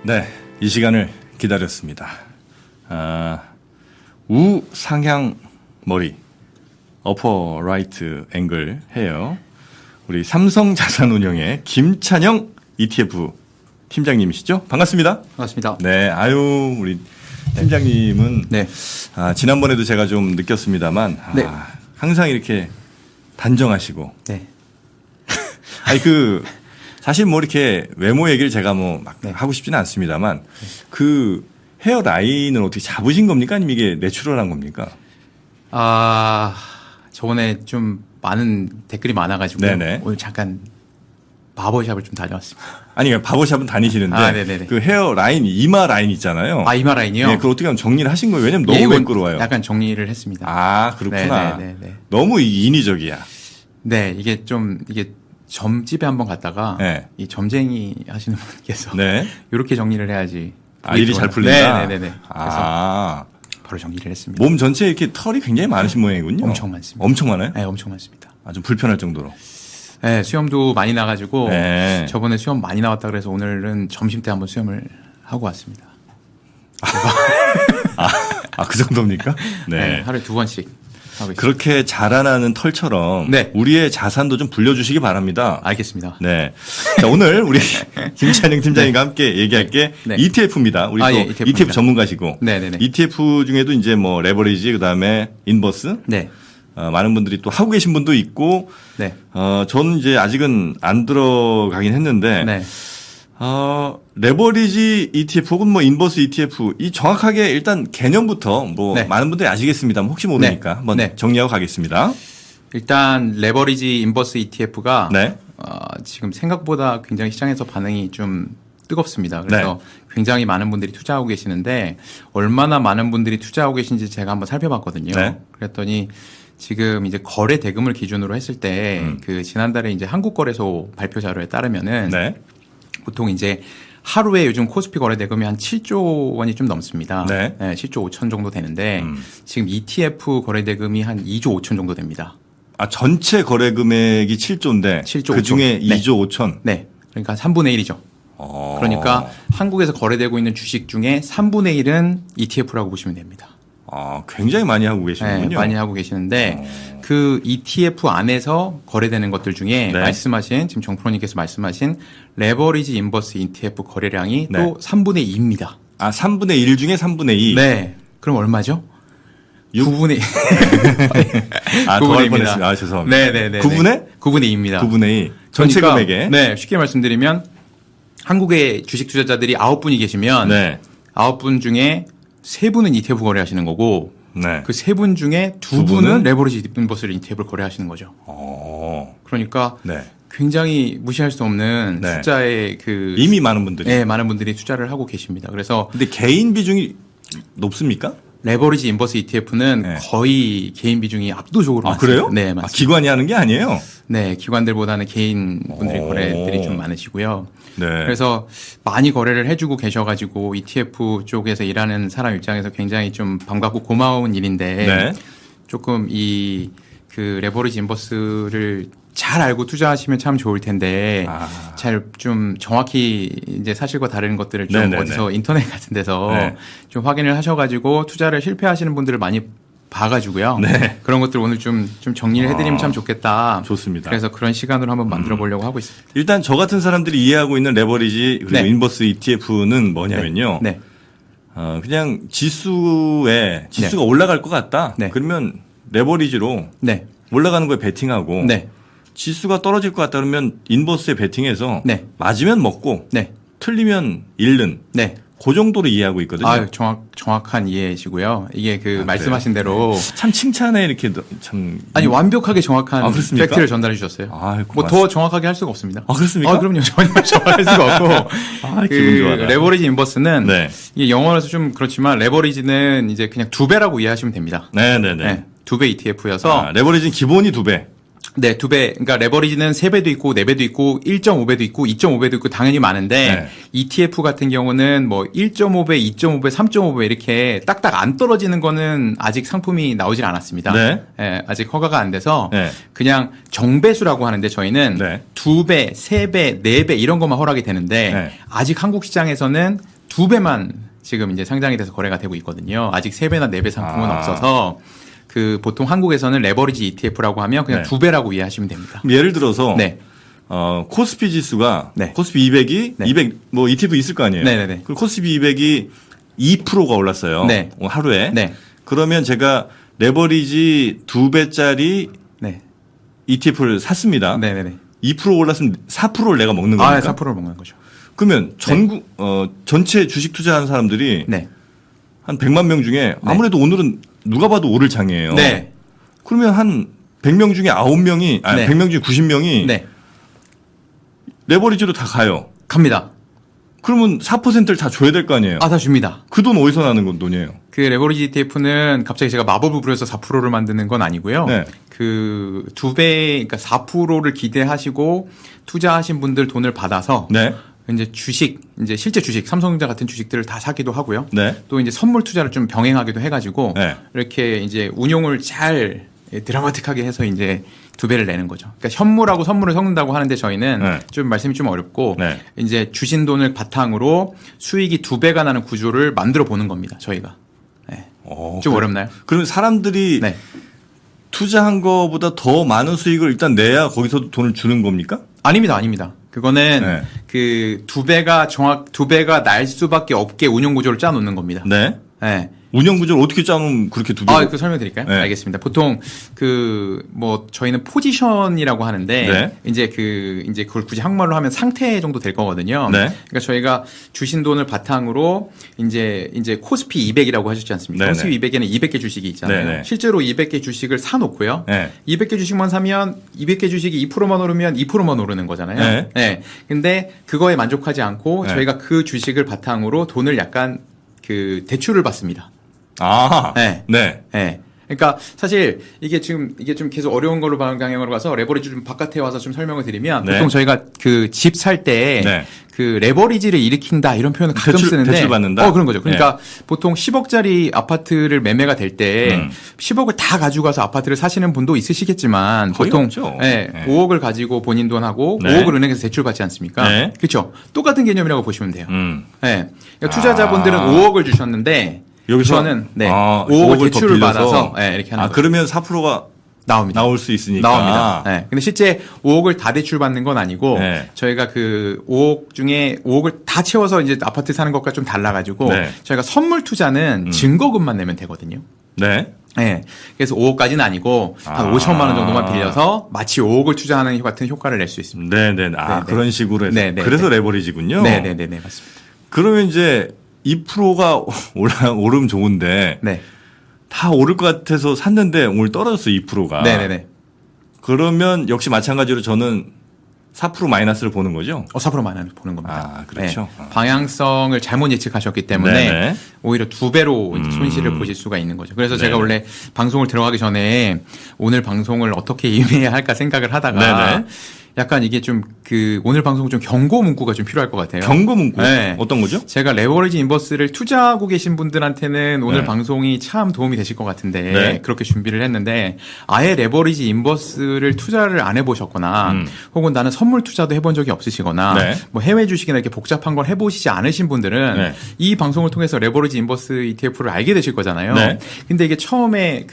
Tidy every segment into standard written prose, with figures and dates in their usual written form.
네, 이 시간을 기다렸습니다. 우상향 머리, 어퍼 라이트 앵글 헤어, 우리 삼성자산운용의 김찬영 ETF 팀장님이시죠? 반갑습니다. 반갑습니다. 네, 아유 우리 팀장님은 네. 지난번에도 제가 좀 느꼈습니다만 네. 항상 이렇게 단정하시고. 네. 아니 사실 뭐 이렇게 외모 얘기를 제가 뭐 막 하고 싶지는 않습니다만 그 헤어 라인을 어떻게 잡으신 겁니까? 아니면 이게 내추럴한 겁니까? 저번에 좀 많은 댓글이 많아가지고 네네. 오늘 잠깐 바버샵을 좀 다녀왔습니다. 아니 바버샵은 다니시는데 네네네. 그 헤어 라인 이마 라인 있잖아요. 이마 라인이요? 네, 그걸 어떻게 하면 정리를 하신 거예요? 왜냐면 너무 매끄러워요. 약간 정리를 했습니다. 아 그렇구나. 네네네. 너무 인위적이야. 네, 이게 점집에 한번 갔다가 네. 이 점쟁이 하시는 분께서 네. 이렇게 정리를 해야지 일이 잘 풀린다. 네네네. 그래서 바로 정리를 했습니다. 몸 전체에 이렇게 털이 굉장히 많으신 모양이군요. 엄청 많습니다. 엄청 많아요? 네, 엄청 많습니다. 좀 불편할 정도로. 네, 수염도 많이 나가지고 네. 저번에 수염 많이 나왔다 그래서 오늘은 점심 때 한번 수염을 하고 왔습니다. 그 정도입니까? 네, 하루에 2번씩 하고 있습니다. 그렇게 자라나는 털처럼 네. 우리의 자산도 좀 불려주시기 바랍니다. 알겠습니다. 네. 자, 오늘 우리 김찬영 팀장님과 함께 얘기할 게 네. ETF입니다. 우리 또 ETF입니다. ETF 전문가시고. 네네네. ETF 중에도 이제 뭐 레버리지 그다음에 인버스. 네. 많은 분들이 또 하고 계신 분도 있고. 네. 저는 이제 아직은 안 들어가긴 했는데. 네. 레버리지 ETF 혹은 뭐 인버스 ETF 이 정확하게 일단 개념부터 뭐 네. 많은 분들이 아시겠습니다만 혹시 모르니까 한번 네. 정리하고 가겠습니다. 일단 레버리지 인버스 ETF가 네. 지금 생각보다 굉장히 시장에서 반응이 좀 뜨겁습니다. 그래서 굉장히 많은 분들이 투자하고 계시는데 얼마나 많은 분들이 투자하고 계신지 제가 한번 살펴봤거든요. 네. 그랬더니 지금 이제 거래 대금을 기준으로 했을 때 그 지난달에 이제 한국거래소 발표 자료에 따르면은 네. 보통 이제 하루에 요즘 코스피 거래 대금이 한 7조 원이 좀 넘습니다. 네. 7조 5천 정도 되는데 지금 ETF 거래 대금이 한 2조 5천 정도 됩니다. 전체 거래 금액이 7조인데 7조 그 중에 5천. 2조 5천. 네. 그러니까 3분의 1이죠. 그러니까 한국에서 거래되고 있는 주식 중에 3분의 1은 ETF라고 보시면 됩니다. 굉장히 많이 하고 계시는군요. 네, 많이 하고 계시는데 그 ETF 안에서 거래되는 것들 중에 네. 말씀하신 지금 정프로님께서 말씀하신 레버리지 인버스 ETF 거래량이 네. 또 3분의 2입니다. 3분의 1 중에 3분의 2. 네. 그럼 얼마죠? 9분의 2. 더할 뻔했습니다. 죄송합니다. 네네네. 9분의? 9분의 2입니다. 9분의 2. 전체 그러니까, 금액에. 네. 쉽게 말씀드리면 한국의 주식 투자자들이 9분이 계시면 네. 9분 중에 3분은 ETF 거래하시는 거고 네. 그 3분 중에 2분은 레버리지 인버스 ETF를 거래하시는 거죠. 그러니까 네. 굉장히 무시할 수 없는 네. 숫자의 이미 많은 분들이. 네, 많은 분들이 투자를 하고 계십니다. 그래서 근데 개인 비중이 높습니까? 레버리지 인버스 ETF는 네. 거의 개인 비중이 압도적으로 많습니다. 그래요? 네, 맞습니다. 기관이 하는 게 아니에요? 네, 기관들보다는 개인 분들이 오. 거래들이 좀 많으시고요. 네. 그래서 많이 거래를 해주고 계셔가지고 ETF 쪽에서 일하는 사람 입장에서 굉장히 좀 반갑고 고마운 일인데 네. 조금 그 레버리지 인버스를 잘 알고 투자하시면 참 좋을 텐데 잘 좀 정확히 이제 사실과 다른 것들을 좀 네네네. 어디서 인터넷 같은 데서 네. 좀 확인을 하셔가지고 투자를 실패하시는 분들을 많이 봐가지고요. 네. 그런 것들 오늘 좀 정리를 해드리면 참 좋겠다. 좋습니다. 그래서 그런 시간으로 한번 만들어 보려고 하고 있습니다. 일단 저 같은 사람들이 이해하고 있는 레버리지 그리고 네. 인버스 ETF는 뭐냐면요. 네. 그냥 지수가 올라갈 것 같다. 네. 그러면 레버리지로 네. 올라가는 거에 베팅하고 네. 지수가 떨어질 것 같다 그러면 인버스에 베팅해서 네. 맞으면 먹고 네. 틀리면 잃는 네. 그 정도로 이해하고 있거든요. 정확한 이해이시고요. 이게 말씀하신 대로 참 칭찬에 이렇게 참 완벽하게 정확한 그렇습니까? 팩트를 전달해 주셨어요. 뭐 더 정확하게 할 수가 없습니다. 그렇습니까? 그럼요. 전혀 정확할 수가 없고. 기분 좋아라. 레버리지 인버스는 네. 이게 영어로서 좀 그렇지만 레버리지는 이제 그냥 2배라고 이해하시면 됩니다. 네네네. 네. 2배 ETF여서 레버리지는 기본이 2배. 네, 2배. 그러니까 레버리지는 3배도 있고 4배도 있고 1.5배도 있고 2.5배도 있고 당연히 많은데 네. ETF 같은 경우는 뭐 1.5배, 2.5배, 3.5배 이렇게 딱딱 안 떨어지는 거는 아직 상품이 나오질 않았습니다. 네. 예, 아직 허가가 안 돼서 네. 그냥 정배수라고 하는데 저희는 네. 2배, 3배, 4배 이런 것만 허락이 되는데 네. 아직 한국 시장에서는 2배만 지금 이제 상장이 돼서 거래가 되고 있거든요. 아직 3배나 4배 상품은 없어서 그 보통 한국에서는 레버리지 ETF라고 하면 그냥 네. 2배라고 이해하시면 됩니다. 예를 들어서 네. 코스피 지수가 네. 코스피 200이 네. 200 뭐 ETF 있을 거 아니에요. 네네네. 그리고 코스피 200이 2%가 올랐어요. 네. 하루에. 네. 그러면 제가 레버리지 2배짜리 네. ETF를 샀습니다. 네네네. 2% 올랐으면 4%를 내가 먹는 거니까. 4%를 먹는 거죠. 그러면 전체 주식 투자하는 사람들이 네. 한 100만 명 중에 아무래도 오늘은 누가 봐도 오를 장이에요. 네. 그러면 한 100명 중에 9명이 네. 100명 중에 90명이 네. 레버리지로 다 가요. 갑니다. 그러면 4%를 다 줘야 될 거 아니에요. 다 줍니다. 그 돈 어디서 나는 건 돈이에요? 그 레버리지 ETF는 갑자기 제가 마법을 부려서 4%를 만드는 건 아니고요. 네. 그 2배, 그러니까 4%를 기대하시고 투자하신 분들 돈을 받아서 네. 이제 주식, 이제 실제 주식, 삼성전자 같은 주식들을 다 사기도 하고요. 네. 또 이제 선물 투자를 좀 병행하기도 해가지고 네. 이렇게 이제 운용을 잘 드라마틱하게 해서 이제 2배를 내는 거죠. 그러니까 현물하고 선물을 섞는다고 하는데 저희는 네. 좀 말씀이 좀 어렵고 네. 이제 주신 돈을 바탕으로 수익이 2배가 나는 구조를 만들어 보는 겁니다. 저희가. 네. 좀 어렵나요? 그러면 사람들이 네. 투자한 거보다 더 많은 수익을 일단 내야 거기서도 돈을 주는 겁니까? 아닙니다, 아닙니다. 그거는 네. 그 2배가 날 수밖에 없게 운용 구조를 짜 놓는 겁니다. 네. 네. 운영 구조를 어떻게 짜놓으면 그렇게 두 배? 그 설명드릴까요? 네. 알겠습니다. 보통 저희는 포지션이라고 하는데 네. 이제 그걸 굳이 한국말로 하면 상태 정도 될 거거든요. 네. 그러니까 저희가 주신 돈을 바탕으로 이제 코스피 200이라고 하셨지 않습니까? 네네. 코스피 200에는 200개 주식이 있잖아요. 네네. 실제로 200개 주식을 사 놓고요. 네. 200개 주식만 사면 200개 주식이 2%만 오르면 2%만 오르는 거잖아요. 네. 네. 근데 그거에 만족하지 않고 네. 저희가 그 주식을 바탕으로 돈을 약간 그 대출을 받습니다. 네. 네. 네. 그러니까 사실 이게 좀 계속 어려운 걸로 방향으로 가서 레버리지 좀 바깥에 와서 좀 설명을 드리면 네. 보통 저희가 그 집 살 때 네. 그 레버리지를 일으킨다 이런 표현을 가끔 쓰는데 대출 받는다? 그런 거죠. 그러니까 보통 10억짜리 아파트를 매매가 될 때 10억을 다 가지고 가서 아파트를 사시는 분도 있으시겠지만 거의 보통 없죠. 네, 네. 5억을 가지고 본인 돈하고 네. 5억을 은행에서 대출 받지 않습니까? 네. 그렇죠. 똑같은 개념이라고 보시면 돼요. 네. 그러니까 투자자분들은 아. 5억을 주셨는데 여기서 저는 5억을 5억을 대출을 더 받아서 이렇게 하는 거죠. 그러면 4%가 나옵니다. 나올 수 있으니까. 나옵니다. 네. 근데 실제 5억을 다 대출 받는 건 아니고 네. 저희가 그 5억 중에 5억을 다 채워서 이제 아파트 사는 것과 좀 달라가지고 네. 저희가 선물 투자는 증거금만 내면 되거든요. 네. 네. 그래서 5억까지는 아니고 한 5천만 원 정도만 빌려서 마치 5억을 투자하는 같은 효과를 낼 수 있습니다. 네네. 네네. 그런 식으로 해서. 네네. 그래서 레버리지군요. 네네네 맞습니다. 그러면 이제 2%가 오르면 좋은데 네. 다 오를 것 같아서 샀는데 오늘 떨어졌어 2%가. 네네네. 그러면 역시 마찬가지로 저는 4% 마이너스를 보는 거죠. 4%만 보는 겁니다. 그렇죠. 네. 방향성을 잘못 예측하셨기 때문에 네네. 오히려 2배로 이제 손실을 보실 수가 있는 거죠. 그래서 제가 네네. 원래 방송을 들어가기 전에 오늘 방송을 어떻게 임해야 할까 생각을 하다가 네네. 약간 이게 좀 오늘 방송 좀 경고 문구가 좀 필요할 것 같아요. 경고 문구 네. 어떤 거죠? 제가 레버리지 인버스를 투자하고 계신 분들한테는 오늘 네. 방송이 참 도움이 되실 것 같은데 네. 그렇게 준비를 했는데 아예 레버리지 인버스를 투자를 안 해보셨거나 혹은 나는 선물 투자도 해본 적이 없으시거나 네. 뭐 해외 주식이나 이렇게 복잡한 걸 해보시지 않으신 분들은 네. 이 방송을 통해서 레버리지 인버스 ETF를 알게 되실 거잖아요. 네. 근데 이게 처음에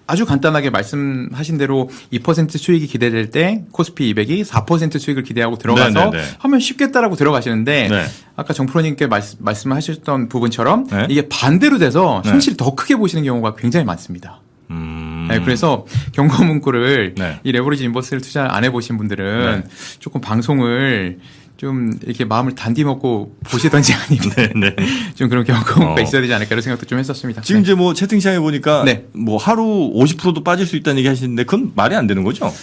아주 간단하게 말씀하신 대로 2% 수익이 기대될 때 코스피 200이 4% 수익을 기대하고 들어가서 네네네. 하면 쉽겠다라고 들어가시는데 네. 아까 정프로님께 말씀하셨던 부분처럼 네. 이게 반대로 돼서 네. 손실이 더 크게 보시는 경우가 굉장히 많습니다. 네, 그래서 경고 문구를 네. 이 레버리지 인버스를 투자 안 해보신 분들은 조금 방송을 좀 이렇게 마음을 단디 먹고 보시던지 아니면 네. 좀 그런 경고 문구가 있어야 되지 않을까 이런 생각도 좀 했었습니다. 지금 네. 이제 뭐 채팅창에 보니까 네. 뭐 하루 50%도 빠질 수 있다는 얘기 하시는데 그건 말이 안 되는 거죠?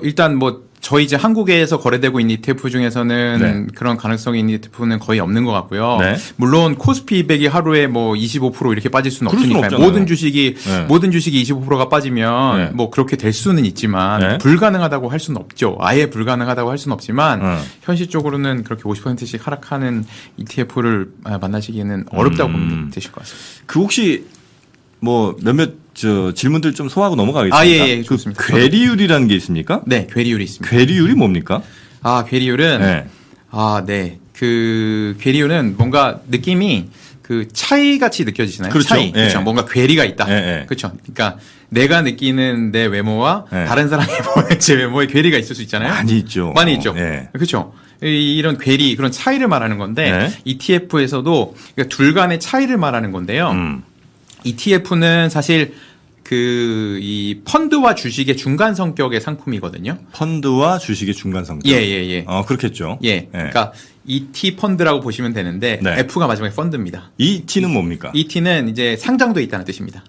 일단 저희 이제 한국에서 거래되고 있는 ETF 중에서는 네. 그런 가능성이 있는 ETF는 거의 없는 것 같고요. 네. 물론 코스피 200이 하루에 25% 이렇게 빠질 수는 그럴 수는 없으니까요. 없잖아요. 모든 주식이 25%가 빠지면 네. 그렇게 될 수는 있지만 네. 불가능하다고 할 수는 없죠. 아예 불가능하다고 할 수는 없지만 네. 현실적으로는 그렇게 50%씩 하락하는 ETF를 만나시기에는 어렵다고 보면 되실 것 같습니다. 그 혹시 뭐 몇몇 질문들 좀 소화하고 넘어가겠습니다. 예, 그 좋습니다. 괴리율이라는 게 있습니까? 네, 괴리율이 있습니다. 괴리율이 뭡니까? 괴리율은 네. 네. 그 괴리유는 뭔가 느낌이 그 차이 같이 느껴지시나요? 그렇죠. 차이. 예. 그렇죠. 뭔가 괴리가 있다. 예. 그렇죠. 그러니까 내가 느끼는 내 외모와 예. 다른 사람이 보는 제 외모에 괴리가 있을 수 있잖아요. 많이 있죠. 많이 있죠. 예. 그렇죠. 이런 괴리 그런 차이를 말하는 건데 네. ETF에서도 그러니까 둘 간의 차이를 말하는 건데요. ETF는 사실 그 이 펀드와 주식의 중간 성격의 상품이거든요. 펀드와 주식의 중간 성격. 예. 그렇겠죠. 예. 그러니까 ET 펀드라고 보시면 되는데 네. F가 마지막에 펀드입니다. ET는 뭡니까? ET는 이제 상장돼 있다는 뜻입니다.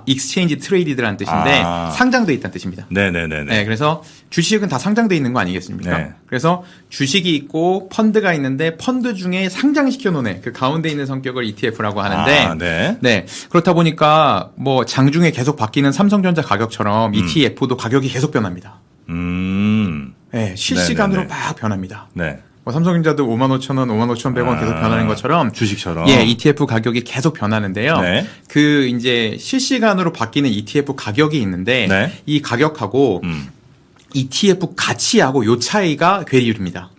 익스체인지 트레이디드라는 뜻인데 상장돼 있다는 뜻입니다. 네네네. 네, 그래서 주식은 다 상장돼 있는 거 아니겠습니까? 네. 그래서 주식이 있고 펀드가 있는데 펀드 중에 상장시켜 놓은 그 가운데 있는 성격을 ETF라고 하는데 네. 그렇다 보니까 뭐 장중에 계속 바뀌는 삼성전자 가격처럼 ETF도 가격이 계속 변합니다. 네, 실시간으로 네네네. 막 변합니다. 네. 뭐 삼성전자도 55,000원, 55,100원 계속 변하는 것처럼 주식처럼. 예, ETF 가격이 계속 변하는데요. 네. 그 이제 실시간으로 바뀌는 ETF 가격이 있는데 네. 이 가격하고 ETF 가치하고 요 차이가 괴리율입니다.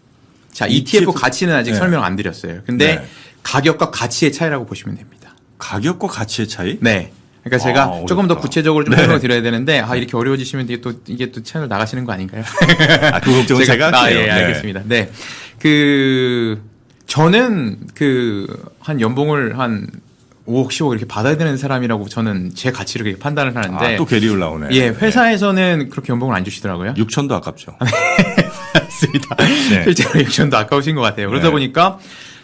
자, ETF 가치는 아직 네. 설명 안 드렸어요. 근데 네. 가격과 가치의 차이라고 보시면 됩니다. 가격과 가치의 차이? 네. 그러니까 제가 어렵다. 조금 더 구체적으로 좀 네. 설명을 드려야 되는데 이렇게 어려워지시면 이게 또 채널 나가시는 거 아닌가요? 그 걱정은 제가 할게요. 예, 알겠습니다. 네. 저는 한 연봉을 한 5억, 10억 이렇게 받아야 되는 사람이라고 저는 제 가치를 그렇게 판단을 하는데. 또 괴리율 나오네. 예, 회사에서는 그렇게 연봉을 안 주시더라고요. 6천도 아깝죠. 맞습니다. 네. 실제로 6천도 아까우신 것 같아요. 그러다 네. 보니까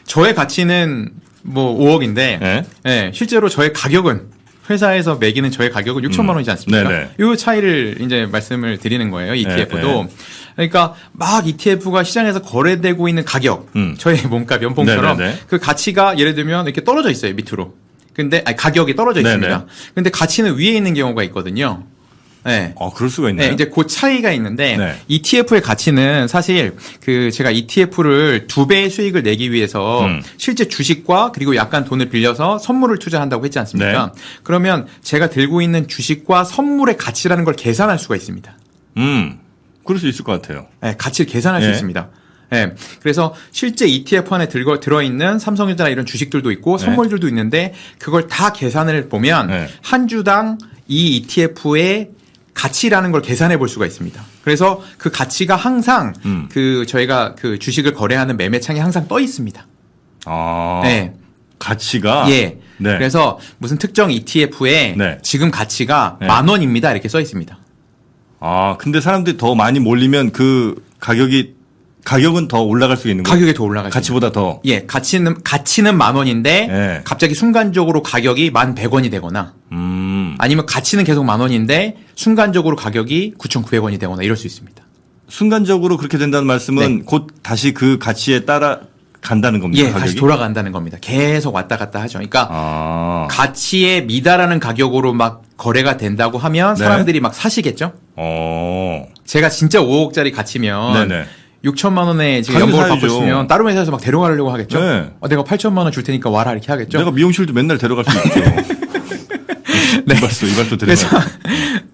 저의 가치는 뭐 5억인데, 네. 예, 실제로 저의 가격은 회사에서 매기는 저의 가격은 6천만 원이지 않습니까? 네네. 이 차이를 이제 말씀을 드리는 거예요. ETF도. 네. 그러니까 막 ETF가 시장에서 거래되고 있는 가격, 저의 몸값, 연봉처럼 네네네. 그 가치가 예를 들면 이렇게 떨어져 있어요, 밑으로. 근데 가격이 떨어져 있습니다. 네네. 근데 가치는 위에 있는 경우가 있거든요. 네. 그럴 수가 있나요? 네, 이제 그 차이가 있는데 네. ETF의 가치는 사실 제가 ETF를 2배의 수익을 내기 위해서 실제 주식과 그리고 약간 돈을 빌려서 선물을 투자한다고 했지 않습니까? 네. 그러면 제가 들고 있는 주식과 선물의 가치라는 걸 계산할 수가 있습니다. 그럴 수 있을 것 같아요. 네, 가치를 계산할 수 예. 있습니다. 네, 그래서 실제 ETF 안에 들어있는 삼성전자나 이런 주식들도 있고 선물들도 있는데 그걸 다 계산을 보면 네. 한 주당 이 ETF의 가치라는 걸 계산해 볼 수가 있습니다. 그래서 그 가치가 항상 저희가 그 주식을 거래하는 매매창에 항상 떠 있습니다. 네. 가치가? 예. 네. 그래서 무슨 특정 ETF의 네. 지금 가치가 네. 10,000원입니다. 이렇게 써 있습니다. 근데 사람들이 더 많이 몰리면 그 가격은 더 올라갈 수 있는 거예요? 가격이 더 올라가죠. 가치보다 더? 예, 가치는 10,000원인데 예. 갑자기 순간적으로 가격이 11,100원이 되거나 아니면 가치는 계속 10,000원인데 순간적으로 가격이 9,900원이 되거나 이럴 수 있습니다. 순간적으로 그렇게 된다는 말씀은 네. 곧 다시 그 가치에 따라 간다는 겁니까? 예, 가격이? 다시 돌아간다는 겁니다. 계속 왔다 갔다 하죠. 그러니까 가치에 미달하는 가격으로 막 거래가 된다고 하면 네. 사람들이 막 사시겠죠? 제가 진짜 5억짜리 가치면 네네. 6천만 원에 지금 당연히 연봉을 받고 사야죠. 있으면 다른 회사에서 막 데려가려고 하겠죠? 네. 내가 8천만 원 줄 테니까 와라 이렇게 하겠죠? 내가 미용실도 맨날 데려갈 수 있죠. 이발소 그래서 데려갈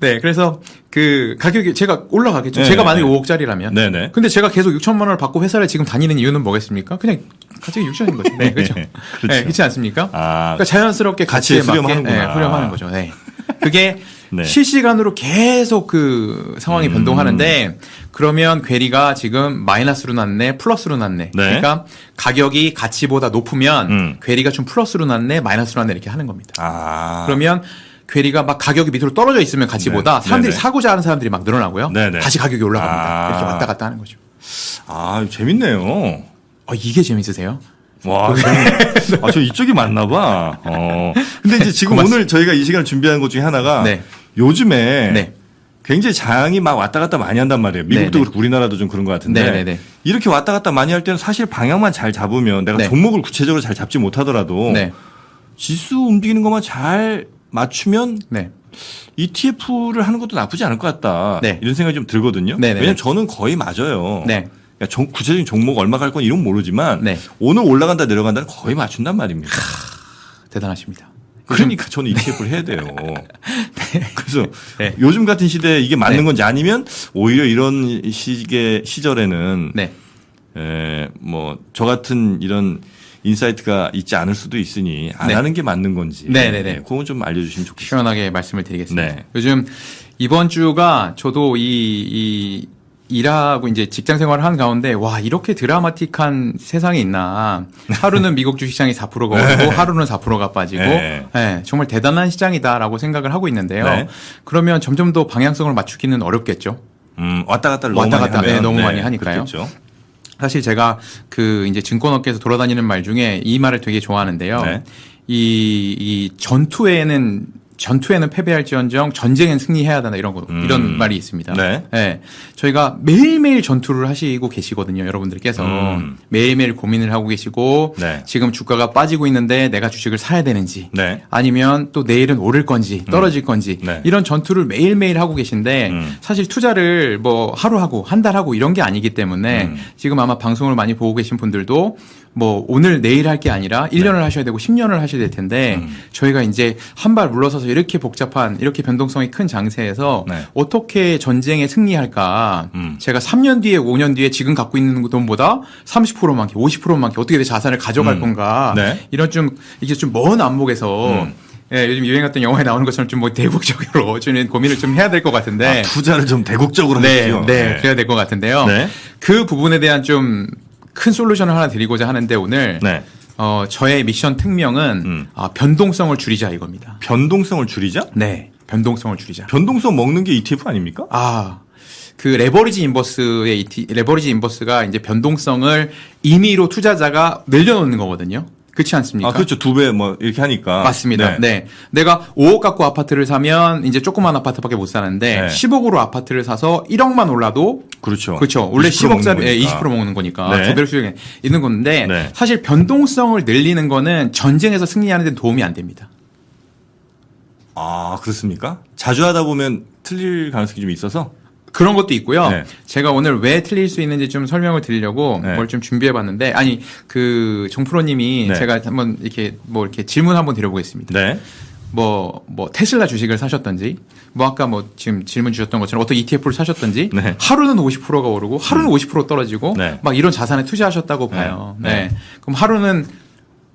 네, 그래서 그 가격이 제가 올라가겠죠. 네, 제가 만약에 네. 5억짜리라면. 네네. 근데 제가 계속 6천만 원을 받고 회사를 지금 다니는 이유는 뭐겠습니까? 그냥 가격이 6천인 거죠. 네, 그렇죠. 그렇죠. 네, 그렇지 않습니까? 그러니까 자연스럽게 가치에 맞게 수렴하는구나. 후렴하는 거죠. 네. 그게 네. 실시간으로 계속 그 상황이 변동하는데 그러면 괴리가 지금 마이너스로 났네, 플러스로 났네. 네. 그러니까 가격이 가치보다 높으면 괴리가 좀 플러스로 났네, 마이너스로 났네 이렇게 하는 겁니다. 그러면 괴리가 막 가격이 밑으로 떨어져 있으면 가치보다 네. 사람들이 네네. 사고자 하는 사람들이 막 늘어나고요. 네네. 다시 가격이 올라갑니다. 이렇게 왔다 갔다 하는 거죠. 재밌네요. 이게 재밌으세요? 와, 저 이쪽이 맞나 봐. 근데 이제 지금 고맙습니다. 오늘 저희가 이 시간을 준비한 것 중에 하나가 네. 요즘에 네. 굉장히 장이 막 왔다 갔다 많이 한단 말이에요. 미국도 네네. 그렇고 우리나라도 좀 그런 것 같은데 네네네. 이렇게 왔다 갔다 많이 할 때는 사실 방향만 잘 잡으면 내가 네. 종목을 구체적으로 잘 잡지 못하더라도 네. 지수 움직이는 것만 잘 맞추면 네. ETF를 하는 것도 나쁘지 않을 것 같다. 네. 이런 생각이 좀 들거든요. 네네네. 왜냐하면 저는 거의 맞아요. 네. 그러니까 구체적인 종목 얼마 갈 건 이런 모르지만 네. 오늘 올라간다 내려간다는 거의 맞춘단 말입니다. 대단하십니다. 그러니까 저는 ETF를 해야 돼요. 그래서 네. 요즘 같은 시대에 이게 맞는 네. 건지 아니면 오히려 이런 시절에는 네. 뭐 저 같은 이런 인사이트가 있지 않을 수도 있으니 안 네. 하는 게 맞는 건지. 네네네. 그건 좀 알려주시면 좋겠습니다. 시원하게 말씀을 드리겠습니다. 네. 요즘 이번 주가 저도 이 일하고 이제 직장 생활을 한 가운데 와 이렇게 드라마틱한 세상이 있나. 하루는 미국 주식시장이 4%가 오르고 하루는 4%가 빠지고 네. 네, 정말 대단한 시장이다라고 생각을 하고 있는데요. 네. 그러면 점점 더 방향성을 맞추기는 어렵겠죠. 왔다 갔다를 왔다 너무 갔다, 많이 하면 네, 너무 많이 하니까요. 그렇겠죠. 사실 제가 그 이제 증권업계에서 돌아다니는 말 중에 이 말을 되게 좋아하는데요. 네. 이 전투에는 패배할지언정 전쟁엔 승리해야 된다 이런 말이 있습니다. 네. 네. 저희가 매일매일 전투를 하시고 계시거든요. 여러분들께서 매일매일 고민을 하고 계시고 네. 지금 주가가 빠지고 있는데 내가 주식을 사야 되는지 네. 아니면 또 내일은 오를 건지 떨어질 건지 네. 이런 전투를 매일매일 하고 계신데 사실 투자를 뭐 하루 하고 한 달 하고 이런 게 아니기 때문에 지금 아마 방송을 많이 보고 계신 분들도 뭐 오늘 내일 할 게 아니라 1년을 하셔야 되고 10년을 하셔야 될 텐데 저희가 이제 한 발 물러서서 이렇게 복잡한 이렇게 변동성이 큰 장세에서 네. 어떻게 전쟁에 승리할까 제가 3년 뒤에 5년 뒤에 지금 갖고 있는 돈보다 30% 많게 50% 많게 어떻게 내 자산을 가져갈 건가 네. 이런 좀 이게 좀 먼 안목에서 예, 요즘 유행했던 영화에 나오는 것처럼 좀 뭐 대국적으로 좀 고민을 좀 해야 될 것 같은데 투자를 좀 대국적으로 네, 하십시오. 네, 그래야 될 것 같은데요. 네. 그 부분에 대한 좀 큰 솔루션을 하나 드리고자 하는데 오늘 네. 저의 미션 특명은 변동성을 줄이자 이겁니다. 변동성을 줄이자? 네, 변동성을 줄이자. 변동성 먹는 게 ETF 아닙니까? 그 레버리지 인버스가 이제 변동성을 임의로 투자자가 늘려놓는 거거든요. 그렇지 않습니까? 그렇죠. 2배 뭐 이렇게 하니까. 맞습니다. 네. 내가 5억 갖고 아파트를 사면 이제 조그만 아파트밖에 못 사는데 네. 10억으로 아파트를 사서 1억만 올라도 그렇죠. 그렇죠. 원래 20% 10억짜리 먹는 거니까. 20% 먹는 거니까 네. 두 배로 수익이 있는 건데 네. 사실 변동성을 늘리는 거는 전쟁에서 승리하는 데 도움이 안 됩니다. 그렇습니까? 자주 하다 보면 틀릴 가능성이 좀 있어서. 그런 것도 있고요. 네. 제가 오늘 왜 틀릴 수 있는지 좀 설명을 드리려고 네. 뭘 좀 준비해 봤는데 아니 그 정프로님이 네. 제가 한번 이렇게 뭐 이렇게 질문 한번 드려보겠습니다. 네. 뭐 테슬라 주식을 사셨던지 뭐 아까 뭐 지금 질문 주셨던 것처럼 어떤 ETF를 사셨던지 네. 하루는 50%가 오르고 하루는 50% 떨어지고 네. 막 이런 자산에 투자하셨다고 봐요. 네. 네. 그럼 하루는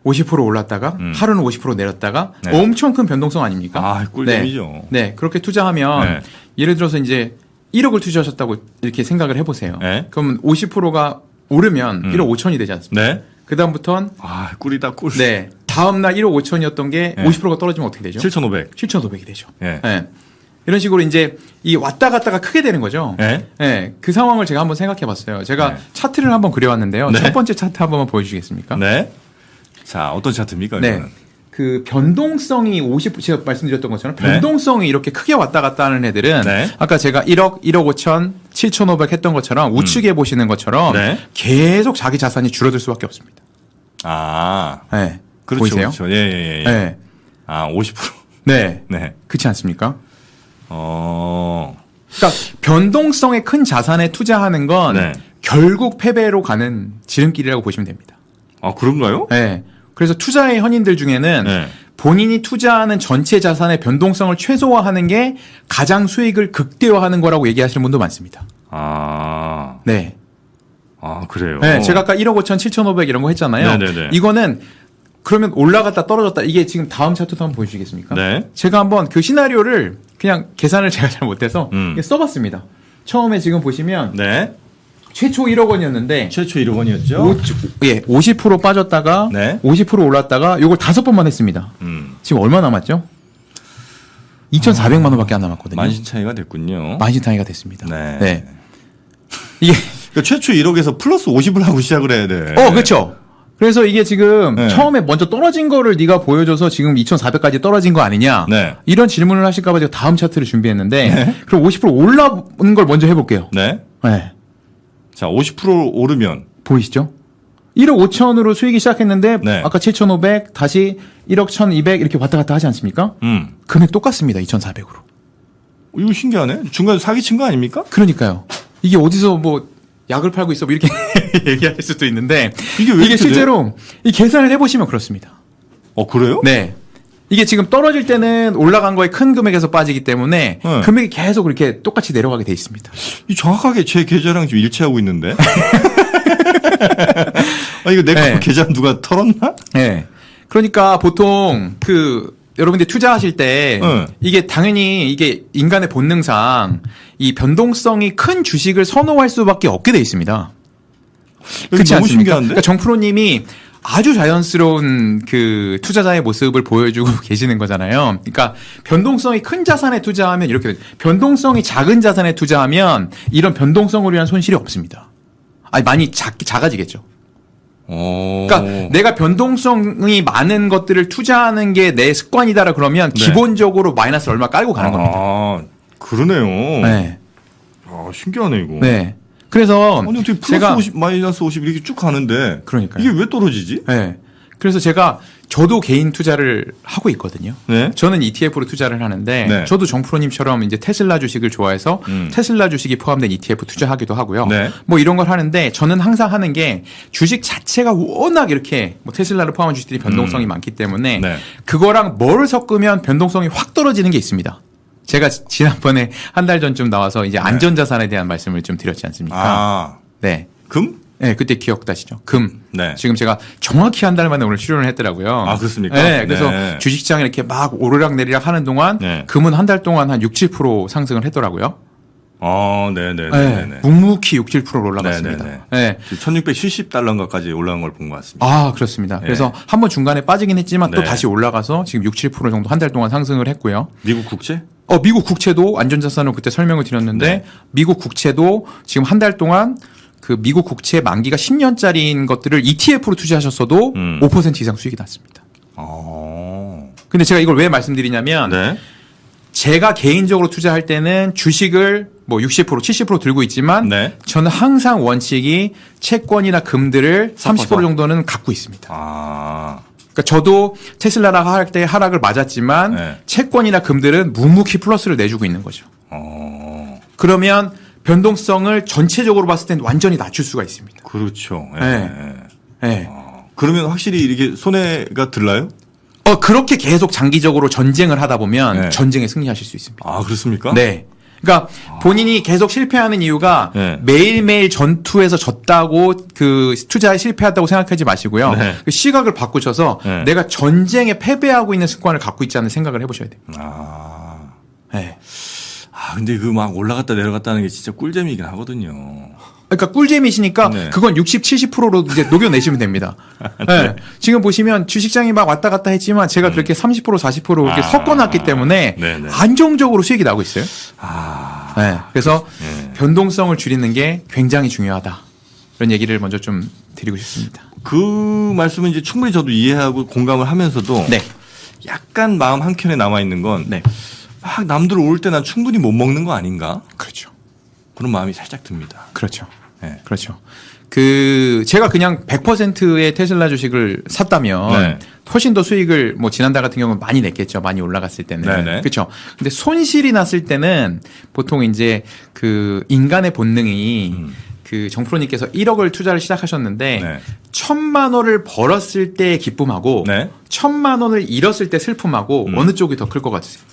50% 올랐다가 하루는 50% 내렸다가 네. 엄청 큰 변동성 아닙니까? 꿀잼이죠. 네. 그렇게 투자하면 네. 예를 들어서 이제 1억을 투자하셨다고 이렇게 생각을 해보세요. 네. 그럼 50%가 오르면 1억 5천이 되지 않습니까? 네. 그다음부터는 꿀이다, 꿀. 네. 다음날 1억 5천이었던 게 네. 50%가 떨어지면 어떻게 되죠? 7,500. 7,500이 되죠. 네. 네. 이런 식으로 이제 이 왔다 갔다가 크게 되는 거죠. 네. 네. 그 상황을 제가 한번 생각해 봤어요. 제가 네. 차트를 한번 그려왔는데요. 네. 첫 번째 차트 한 번만 보여주시겠습니까? 네. 자, 어떤 차트입니까? 네. 이거는? 그 변동성이 제가 말씀드렸던 것처럼 네. 변동성이 이렇게 크게 왔다 갔다 하는 애들은 네. 아까 제가 1억 5천, 7,500 했던 것처럼 우측에 보시는 것처럼 네. 계속 자기 자산이 줄어들 수밖에 없습니다. 네. 그렇죠. 보이세요? 그렇죠. 예. 네. 50%. 네. 네. 그렇지 않습니까? 어. 그러니까 변동성의 큰 자산에 투자하는 건 네. 결국 패배로 가는 지름길이라고 보시면 됩니다. 그런가요? 네. 그래서 투자의 현인들 중에는 네. 본인이 투자하는 전체 자산의 변동성을 최소화하는 게 가장 수익을 극대화하는 거라고 얘기하시는 분도 많습니다. 네. 그래요. 네. 제가 아까 1억 5천, 7,500 이런 거 했잖아요. 네네네. 이거는 그러면 올라갔다 떨어졌다. 이게 지금 다음 차트도 한번 보여주시겠습니까? 네. 제가 한번 그 시나리오를 그냥 계산을 제가 잘 못해서 써봤습니다. 처음에 지금 보시면 네. 최초 1억 원이었는데 최초 1억 원이었죠? 50% 빠졌다가 네. 50% 올랐다가 요걸 5번만 했습니다. 지금 얼마 남았죠? 2,400만 원밖에 안 남았거든요. 만신 차이가 됐군요. 만신 차이가 됐습니다. 네. 이게 그러니까 최초 1억에서 플러스 50을 하고 시작을 해야 돼. 그렇죠. 그래서 이게 지금 네. 처음에 먼저 떨어진 거를 네가 보여줘서 지금 2,400까지 떨어진 거 아니냐? 네. 이런 질문을 하실까 봐 제가 다음 차트를 준비했는데 그럼 50% 올라온 걸 먼저 해볼게요. 네. 네. 자, 50% 오르면 보이시죠? 1억 5천으로 수익이 시작했는데 네. 아까 7,500 다시 1억 1,200 이렇게 왔다 갔다 하지 않습니까? 금액 똑같습니다. 2,400으로. 이거 신기하네. 중간에 사기친 거 아닙니까? 그러니까요. 이게 어디서 뭐 약을 팔고 있어 뭐 이렇게 얘기할 수도 있는데 이게 왜 이렇게 실제로 이 계산을 해보시면 그렇습니다. 그래요? 네. 이게 지금 떨어질 때는 올라간 거에 큰 금액에서 빠지기 때문에 네. 금액이 계속 이렇게 똑같이 내려가게 돼 있습니다. 이 정확하게 제 계좌랑 지금 일치하고 있는데. 이거 내 네. 계좌 누가 털었나? 네. 그러니까 보통 여러분들 투자하실 때 이게 당연히 이게 인간의 본능상 이 변동성이 큰 주식을 선호할 수밖에 없게 돼 있습니다. 그렇지 너무 않습니까? 신기한데? 그러니까 정프로님이 아주 자연스러운 그 투자자의 모습을 보여주고 계시는 거잖아요. 그러니까 변동성이 큰 자산에 투자하면 이렇게 변동성이 작은 자산에 투자하면 이런 변동성으로 인한 손실이 없습니다. 아니 많이 작아지겠죠. 그러니까 내가 변동성이 많은 것들을 투자하는 게 내 습관이다라 그러면 네. 기본적으로 마이너스 얼마 깔고 가는 겁니다. 아, 그러네요. 네. 아, 신기하네 이거. 네. 그래서 아니 어떻게 플러스 제가 50, 마이너스 50 이렇게 쭉 가는데 그러니까요. 이게 왜 떨어지지? 네. 그래서 저도 개인 투자를 하고 있거든요. 네. 저는 ETF로 투자를 하는데 네. 저도 정프로님처럼 이제 테슬라 주식을 좋아해서 테슬라 주식이 포함된 ETF 투자하기도 하고요. 네. 뭐 이런 걸 하는데 저는 항상 하는 게 주식 자체가 워낙 이렇게 뭐 테슬라를 포함한 주식들이 변동성이 많기 때문에 네. 그거랑 뭐를 섞으면 변동성이 확 떨어지는 게 있습니다. 제가 지난번에 한 달 전쯤 나와서 이제 안전자산에 대한 말씀을 좀 드렸지 않습니까? 아, 네. 금? 네, 그때 기억나시죠? 금. 네. 지금 제가 정확히 한 달 만에 오늘 출연을 했더라고요. 아, 그렇습니까? 네, 그래서 네. 주식시장이 이렇게 막 오르락내리락 하는 동안 네. 금은 한 달 동안 한 6, 7% 상승을 했더라고요. 네네네. 묵묵히 6, 7%로 올라갔습니다. 네네네. 네. 1670달러인가까지 올라간 걸 본 것 같습니다. 아, 그렇습니다. 그래서 한번 중간에 빠지긴 했지만 또 네. 다시 올라가서 지금 6, 7% 정도 한 달 동안 상승을 했고요. 미국 국채? 미국 국채도 안전자산으로 그때 설명을 드렸는데 네. 미국 국채도 지금 한 달 동안 그 미국 국채 만기가 10년짜리인 것들을 ETF로 투자하셨어도 5% 이상 수익이 났습니다. 근데 제가 이걸 왜 말씀드리냐면 네. 제가 개인적으로 투자할 때는 주식을 뭐 60%, 70% 들고 있지만 네. 저는 항상 원칙이 채권이나 금들을 30% 섞어서. 정도는 갖고 있습니다. 그러니까 저도 테슬라가 할 때 하락을 맞았지만 네. 채권이나 금들은 묵묵히 플러스를 내주고 있는 거죠. 그러면 변동성을 전체적으로 봤을 땐 완전히 낮출 수가 있습니다. 그렇죠. 네. 네. 그러면 확실히 이렇게 손해가 들나요? 그렇게 계속 장기적으로 전쟁을 하다 보면 네. 전쟁에 승리하실 수 있습니다. 아, 그렇습니까? 네. 그러니까 본인이 계속 실패하는 이유가 네. 매일매일 전투에서 졌다고 그 투자에 실패했다고 생각하지 마시고요. 네. 그 시각을 바꾸셔서 네. 내가 전쟁에 패배하고 있는 습관을 갖고 있지 않는 생각을 해보셔야 돼요. 네. 근데 그 막 올라갔다 내려갔다 하는 게 진짜 꿀잼이긴 하거든요. 그러니까 꿀잼이시니까 네. 그건 60, 70%로 이제 녹여내시면 됩니다. 네. 지금 보시면 주식장이 막 왔다 갔다 했지만 제가 그렇게 30%, 40% 이렇게 섞어놨기 때문에 네네. 안정적으로 수익이 나고 있어요. 네. 그래서 네. 변동성을 줄이는 게 굉장히 중요하다. 이런 얘기를 먼저 좀 드리고 싶습니다. 그 말씀은 이제 충분히 저도 이해하고 공감을 하면서도 네. 약간 마음 한켠에 남아 있는 건 네. 막 남들 올 때 난 충분히 못 먹는 거 아닌가? 그렇죠. 그런 마음이 살짝 듭니다. 그렇죠. 네. 그렇죠. 제가 그냥 100%의 테슬라 주식을 샀다면 네. 훨씬 더 수익을 뭐 지난달 같은 경우는 많이 냈겠죠. 많이 올라갔을 때는. 네네. 그렇죠. 근데 손실이 났을 때는 보통 이제 그 인간의 본능이 그 정프로님께서 1억을 투자를 시작하셨는데 네. 1,000만 원을 벌었을 때의 기쁨하고 네. 1,000만 원을 잃었을 때 슬픔하고 어느 쪽이 더 클 것 같으세요?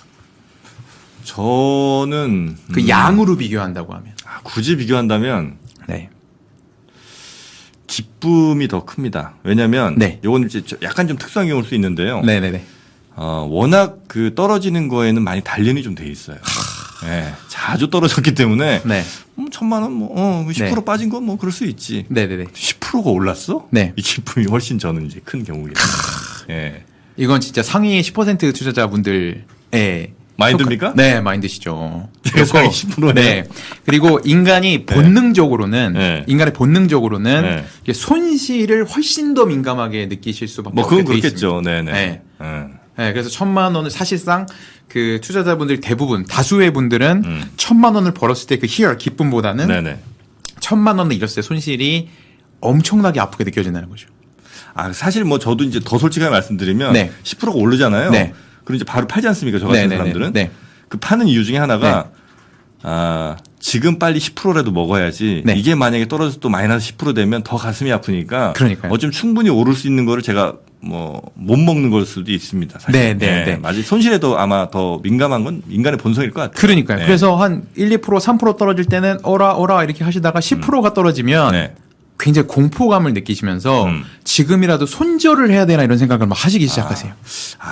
저는 그 양으로 비교한다고 하면. 굳이 비교한다면 네. 기쁨이 더 큽니다. 왜냐하면 네. 이건 이제 약간 좀 특수한 경우일 수 있는데요. 네네네. 워낙 그 떨어지는 거에는 많이 단련이 좀 돼 있어요. 네, 자주 떨어졌기 때문에 네. 1,000만 원 뭐 10% 네. 빠진 건 뭐 그럴 수 있지. 네네네. 10%가 올랐어? 네. 이 기쁨이 훨씬 저는 이제 큰 경우겠죠. 예. 이건 진짜 상위 10% 투자자분들의 마인드입니까? 네, 마인드시죠. 상위 10%네요. 네. 그리고 인간이 본능적으로는 네. 인간의 본능적으로는 네. 이게 손실을 훨씬 더 민감하게 느끼실 수밖에 뭐 없게 그건 돼 그렇겠죠. 있습니다. 네네. 네. 네, 그래서 1,000만 원을 사실상 그 투자자분들 대부분 다수의 분들은 1,000만 원을 벌었을 때 그 희열 기쁨보다는 네네. 1,000만 원을 잃었을 때 손실이 엄청나게 아프게 느껴진다는 거죠. 사실 뭐 저도 이제 더 솔직하게 말씀드리면 네. 10%가 오르잖아요. 네. 그럼 이제 바로 팔지 않습니까? 저 같은 네네네. 사람들은. 네. 그 파는 이유 중에 하나가 지금 빨리 10%라도 먹어야지 네. 이게 만약에 떨어져서 또 마이너스 10% 되면 더 가슴이 아프니까 그러니까요. 어쩜 충분히 오를 수 있는 거를 제가 뭐 못 먹는 걸 수도 있습니다. 사실. 네, 네, 네. 맞아요. 손실에도 아마 더 민감한 건 인간의 본성일 것 같아요. 그러니까요. 네. 그래서 한 1, 2%, 3% 떨어질 때는 어라 이렇게 하시다가 10%가 떨어지면 네. 굉장히 공포감을 느끼시면서 지금이라도 손절을 해야 되나 이런 생각을 막 하시기 시작하세요.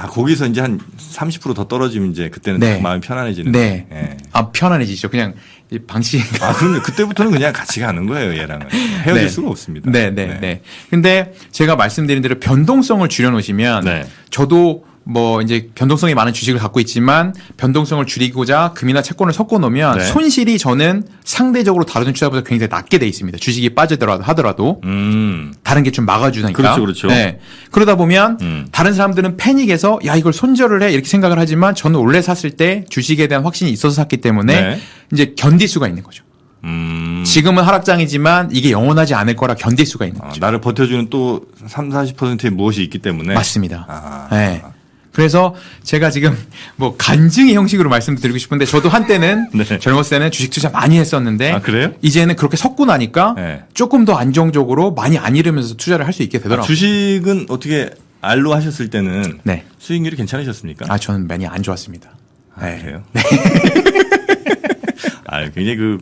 거기서 이제 한 30% 더 떨어지면 이제 그때는 네. 마음이 편안해지는. 네. 예. 편안해지죠. 그냥 이 방식. 그럼요. 그때부터는 그냥 같이 가는 거예요, 얘랑은. 헤어질 네. 수가 없습니다. 네. 근데 제가 말씀드린 대로 변동성을 줄여놓으시면 네. 저도 뭐 이제 변동성이 많은 주식을 갖고 있지만 변동성을 줄이고자 금이나 채권을 섞어 놓으면 네. 손실이 저는 상대적으로 다른 투자보다 굉장히 낮게 돼 있습니다. 주식이 빠지더라도 하더라도 다른 게 좀 막아주니까. 그렇죠. 네. 그러다 보면 다른 사람들은 패닉에서 야 이걸 손절을 해 이렇게 생각을 하지만 저는 원래 샀을 때 주식에 대한 확신이 있어서 샀기 때문에 네. 이제 견딜 수가 있는 거죠. 지금은 하락장이지만 이게 영원하지 않을 거라 견딜 수가 있는 거죠. 나를 버텨주는 또 30-40%의 무엇이 있기 때문에. 맞습니다. 네. 그래서 제가 지금 뭐 간증의 형식으로 말씀드리고 싶은데 저도 한때는 네. 젊었을 때는 주식 투자 많이 했었는데 그래요? 이제는 그렇게 섞고 나니까 네. 조금 더 안정적으로 많이 안 잃으면서 투자를 할 수 있게 되더라고요. 주식은 어떻게 알로 하셨을 때는 네. 수익률이 괜찮으셨습니까? 저는 많이 안 좋았습니다. 네. 그래요? 굉장히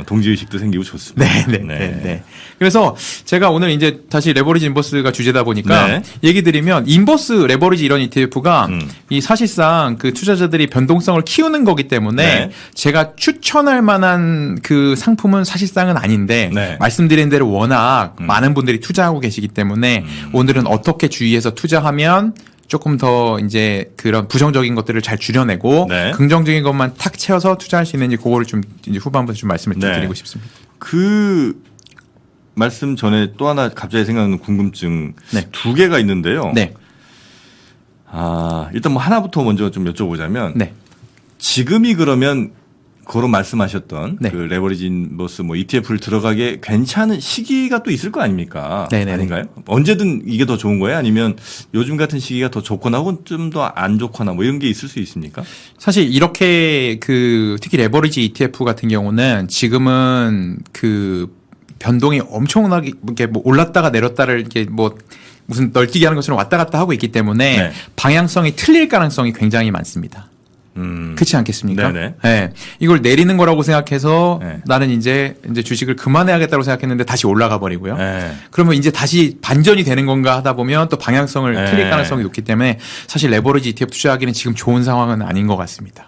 동지의식도 생기고 좋습니다. 네. 그래서 제가 오늘 이제 다시 레버리지 인버스가 주제다 보니까 네. 얘기 드리면 인버스 레버리지 이런 ETF가 이 사실상 그 투자자들이 변동성을 키우는 거기 때문에 네. 제가 추천할 만한 그 상품은 사실상은 아닌데 네. 말씀드린 대로 워낙 많은 분들이 투자하고 계시기 때문에 오늘은 어떻게 주의해서 투자하면 조금 더 이제 그런 부정적인 것들을 잘 줄여내고 네. 긍정적인 것만 탁 채워서 투자할 수 있는지 그거를 좀 이제 후반부에 좀 말씀을 좀 네. 드리고 싶습니다. 그 말씀 전에 또 하나 갑자기 생각나는 궁금증 네. 두 개가 있는데요. 네. 일단 뭐 하나부터 먼저 좀 여쭤보자면 네. 지금이 그러면 그런 말씀하셨던 네. 그 레버리지 인버스 뭐 ETF를 들어가기에 괜찮은 시기가 또 있을 거 아닙니까? 네네네. 아닌가요? 언제든 이게 더 좋은 거예요? 아니면 요즘 같은 시기가 더 좋거나 혹은 좀 더 안 좋거나 뭐 이런 게 있을 수 있습니까? 사실 이렇게 그 특히 레버리지 ETF 같은 경우는 지금은 그 변동이 엄청나게 이렇게 뭐 올랐다가 내렸다를 이렇게 뭐 무슨 널뛰기 하는 것처럼 왔다 갔다 하고 있기 때문에 네. 방향성이 틀릴 가능성이 굉장히 많습니다. 그렇지 않겠습니까? 네네. 네. 이걸 내리는 거라고 생각해서 네. 나는 이제 주식을 그만해야겠다고 생각했는데 다시 올라가 버리고요. 네. 그러면 이제 다시 반전이 되는 건가 하다 보면 또 방향성을 네. 틀릴 가능성이 높기 때문에 사실 레버리지 ETF 투자하기는 지금 좋은 상황은 아닌 것 같습니다.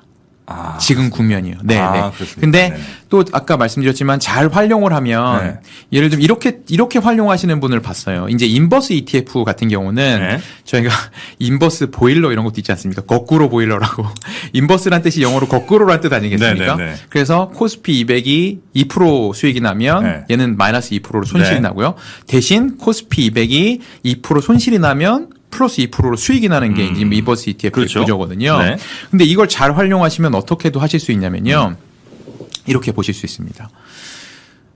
지금 국면이요. 네. 그렇습니까? 근데 네네. 또 아까 말씀드렸지만 잘 활용을 하면 네. 예를 들면 이렇게 활용하시는 분을 봤어요. 이제 인버스 ETF 같은 경우는 네. 저희가 인버스 보일러 이런 것도 있지 않습니까? 거꾸로 보일러라고. 인버스란 뜻이 영어로 거꾸로란 뜻 아니겠습니까? 네네네. 그래서 코스피 200이 2% 수익이 나면 네. 얘는 마이너스 2%로 손실이 네. 나고요. 대신 코스피 200이 2% 손실이 나면 플러스 2%로 수익이 나는 게 이제 인버스 ETF의 그렇죠. 구조거든요. 네. 근데 이걸 잘 활용하시면 어떻게도 하실 수 있냐면요. 이렇게 보실 수 있습니다.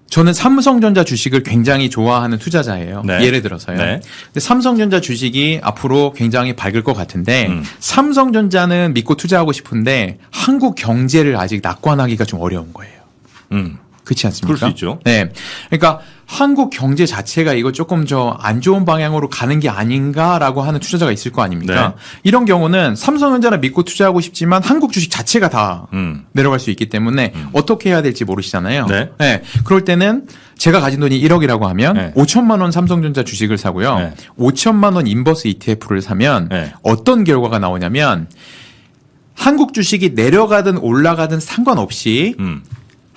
저는 삼성전자 주식을 굉장히 좋아하는 투자자예요. 네. 예를 들어서요. 네. 근데 삼성전자 주식이 앞으로 굉장히 밝을 것 같은데 삼성전자는 믿고 투자하고 싶은데 한국 경제를 아직 낙관하기가 좀 어려운 거예요. 그렇지 않습니까? 그럴 수 있죠. 네. 그러니까 한국 경제 자체가 이거 조금 저 안 좋은 방향으로 가는 게 아닌가라고 하는 투자자가 있을 거 아닙니까? 네. 이런 경우는 삼성전자를 믿고 투자하고 싶지만 한국 주식 자체가 다 내려갈 수 있기 때문에 어떻게 해야 될지 모르시잖아요. 네. 그럴 때는 제가 가진 돈이 1억이라고 하면 네. 5천만 원 삼성전자 주식을 사고요. 네. 5천만 원 인버스 ETF를 사면 네. 어떤 결과가 나오냐면 한국 주식이 내려가든 올라가든 상관없이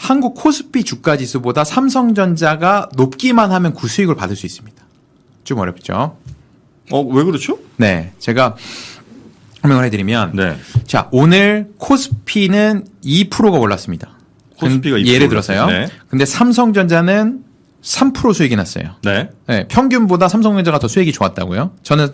한국 코스피 주가 지수보다 삼성전자가 높기만 하면 구수익을 받을 수 있습니다. 좀 어렵죠? 왜 그렇죠? 네. 제가 설명을 해드리면. 네. 자, 오늘 코스피는 2%가 올랐습니다. 코스피가 2% 예를 들어서요. 올랐어요. 네. 근데 삼성전자는 3% 수익이 났어요. 네. 네. 평균보다 삼성전자가 더 수익이 좋았다고요? 저는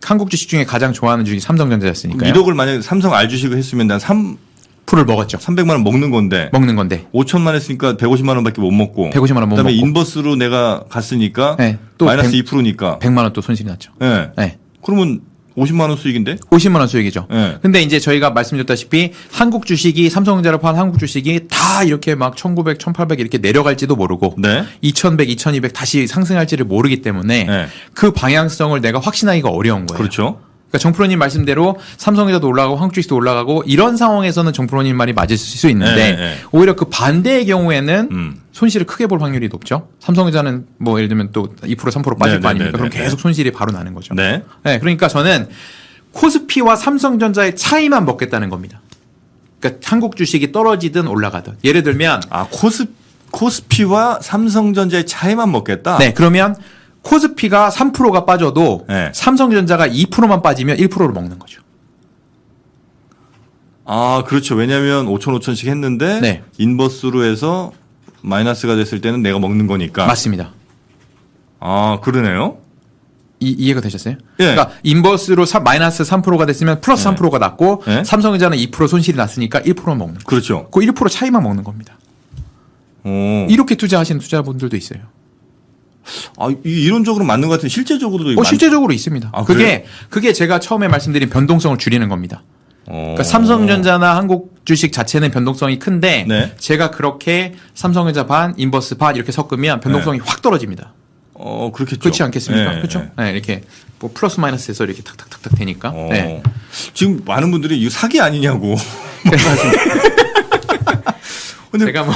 한국 주식 중에 가장 좋아하는 주식이 삼성전자였으니까요. 1억을 만약에 삼성 알 주식을 했으면 난 1%를 먹었죠. 300만 원 먹는 건데. 먹는 건데. 5천만 했으니까 150만 원밖에 못 먹고. 150만 원못 그다음에 먹고. 인버스로 내가 갔으니까 네. 또 마이너스 100, 2%니까. 100만 원 또 손실이 났죠. 네. 네. 그러면 50만 원 수익인데? 50만 원 수익이죠. 네. 근데 이제 저희가 말씀드렸다시피 한국 주식이 삼성전자를 포함한 한국 주식이 다 이렇게 막 1900, 1800 이렇게 내려갈지도 모르고 네. 2100, 2200 다시 상승할지를 모르기 때문에 네. 그 방향성을 내가 확신하기가 어려운 거예요. 그렇죠. 그러니까 정프로님 말씀대로 삼성전자도 올라가고 한국주식도 올라가고 이런 상황에서는 정프로님 말이 맞을 수 있는데 네. 오히려 그 반대의 경우에는 손실을 크게 볼 확률이 높죠. 삼성전자는 뭐 예를 들면 또 2% 3% 빠질 거 아닙니까? 그럼 계속 손실이 바로 나는 거죠. 네. 네, 그러니까 저는 코스피와 삼성전자의 차이만 먹겠다는 겁니다. 그러니까 한국 주식이 떨어지든 올라가든 예를 들면 코스피와 삼성전자의 차이만 먹겠다. 네, 그러면 코스피가 3%가 빠져도 네. 삼성전자가 2%만 빠지면 1%를 먹는 거죠. 아, 그렇죠. 왜냐하면 5,000씩 했는데 네. 인버스로 해서 마이너스가 됐을 때는 내가 먹는 거니까. 맞습니다. 아, 그러네요. 이해가 되셨어요? 예. 그러니까 인버스로 마이너스 3%가 됐으면 플러스 3%가 났고 예. 삼성전자는 2% 손실이 났으니까 1% 먹는 거죠. 그렇죠. 그 1% 차이만 먹는 겁니다. 이렇게 투자하시는 투자분들도 있어요. 아, 이론적으로 맞는 것 같은데 실제적으로도 실제적으로 있습니다. 아, 그게 제가 처음에 말씀드린 변동성을 줄이는 겁니다. 그러니까 삼성전자나 한국 주식 자체는 변동성이 큰데 네. 제가 그렇게 삼성전자 반, 인버스 반 이렇게 섞으면 변동성이 확 떨어집니다. 그렇겠죠. 그렇지 않겠습니까? 네, 그렇죠? 네. 네, 이렇게 뭐 플러스 마이너스해서 이렇게 탁탁탁탁 되니까. 네. 지금 많은 분들이 이거 사기 아니냐고. 근데 제가 뭐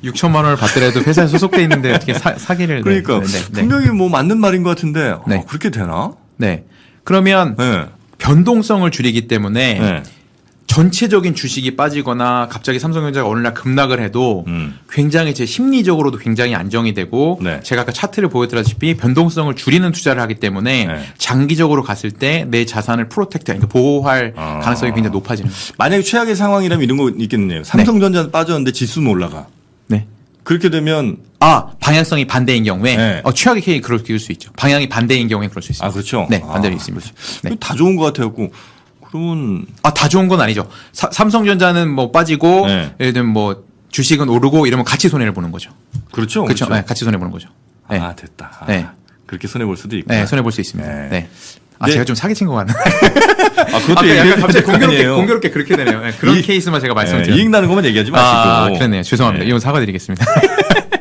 6천만 원을 받더라도 회사에 소속돼 있는데 어떻게 사기를 그러니까 분명히 뭐 맞는 말인 것 같은데 네. 그렇게 되나? 네. 그러면 네. 변동성을 줄이기 때문에 네. 전체적인 주식이 빠지거나 갑자기 삼성전자가 어느 날 급락을 해도 굉장히 제 심리적으로도 굉장히 안정이 되고 네. 제가 아까 차트를 보여드렸다시피 변동성을 줄이는 투자를 하기 때문에 네. 장기적으로 갔을 때 내 자산을 프로텍트, 그러니까 보호할 가능성이 굉장히 높아지는 거죠. 만약에 최악의 상황이라면 이런 거 있겠네요. 삼성전자는 빠졌는데 지수는 올라가. 네. 그렇게 되면 방향성이 반대인 경우에 네. 최악의 케이스 그럴 수 있죠. 방향이 반대인 경우에 그럴 수 있습니다. 그렇죠. 네, 반대로 있습니다. 네. 다 좋은 것 같아갖고 그러면 다 좋은 건 아니죠. 삼성전자는 뭐 빠지고 네. 예를 들면 뭐 주식은 오르고 이러면 같이 손해를 보는 거죠. 그렇죠. 그렇죠. 네, 같이 손해 보는 거죠. 네. 됐다. 네. 그렇게 손해 볼 수도 있고. 네, 손해 볼 수 있습니다. 네. 네. 네. 제가 좀 사기친 것 같네. 그것도 약간 갑자기 아니에요. 공교롭게 그렇게 되네요. 네, 그런 케이스만 제가 말씀드렸어요. 이익 나는 것만 얘기하지 마시고. 그렇네요. 죄송합니다. 네. 이건 사과드리겠습니다.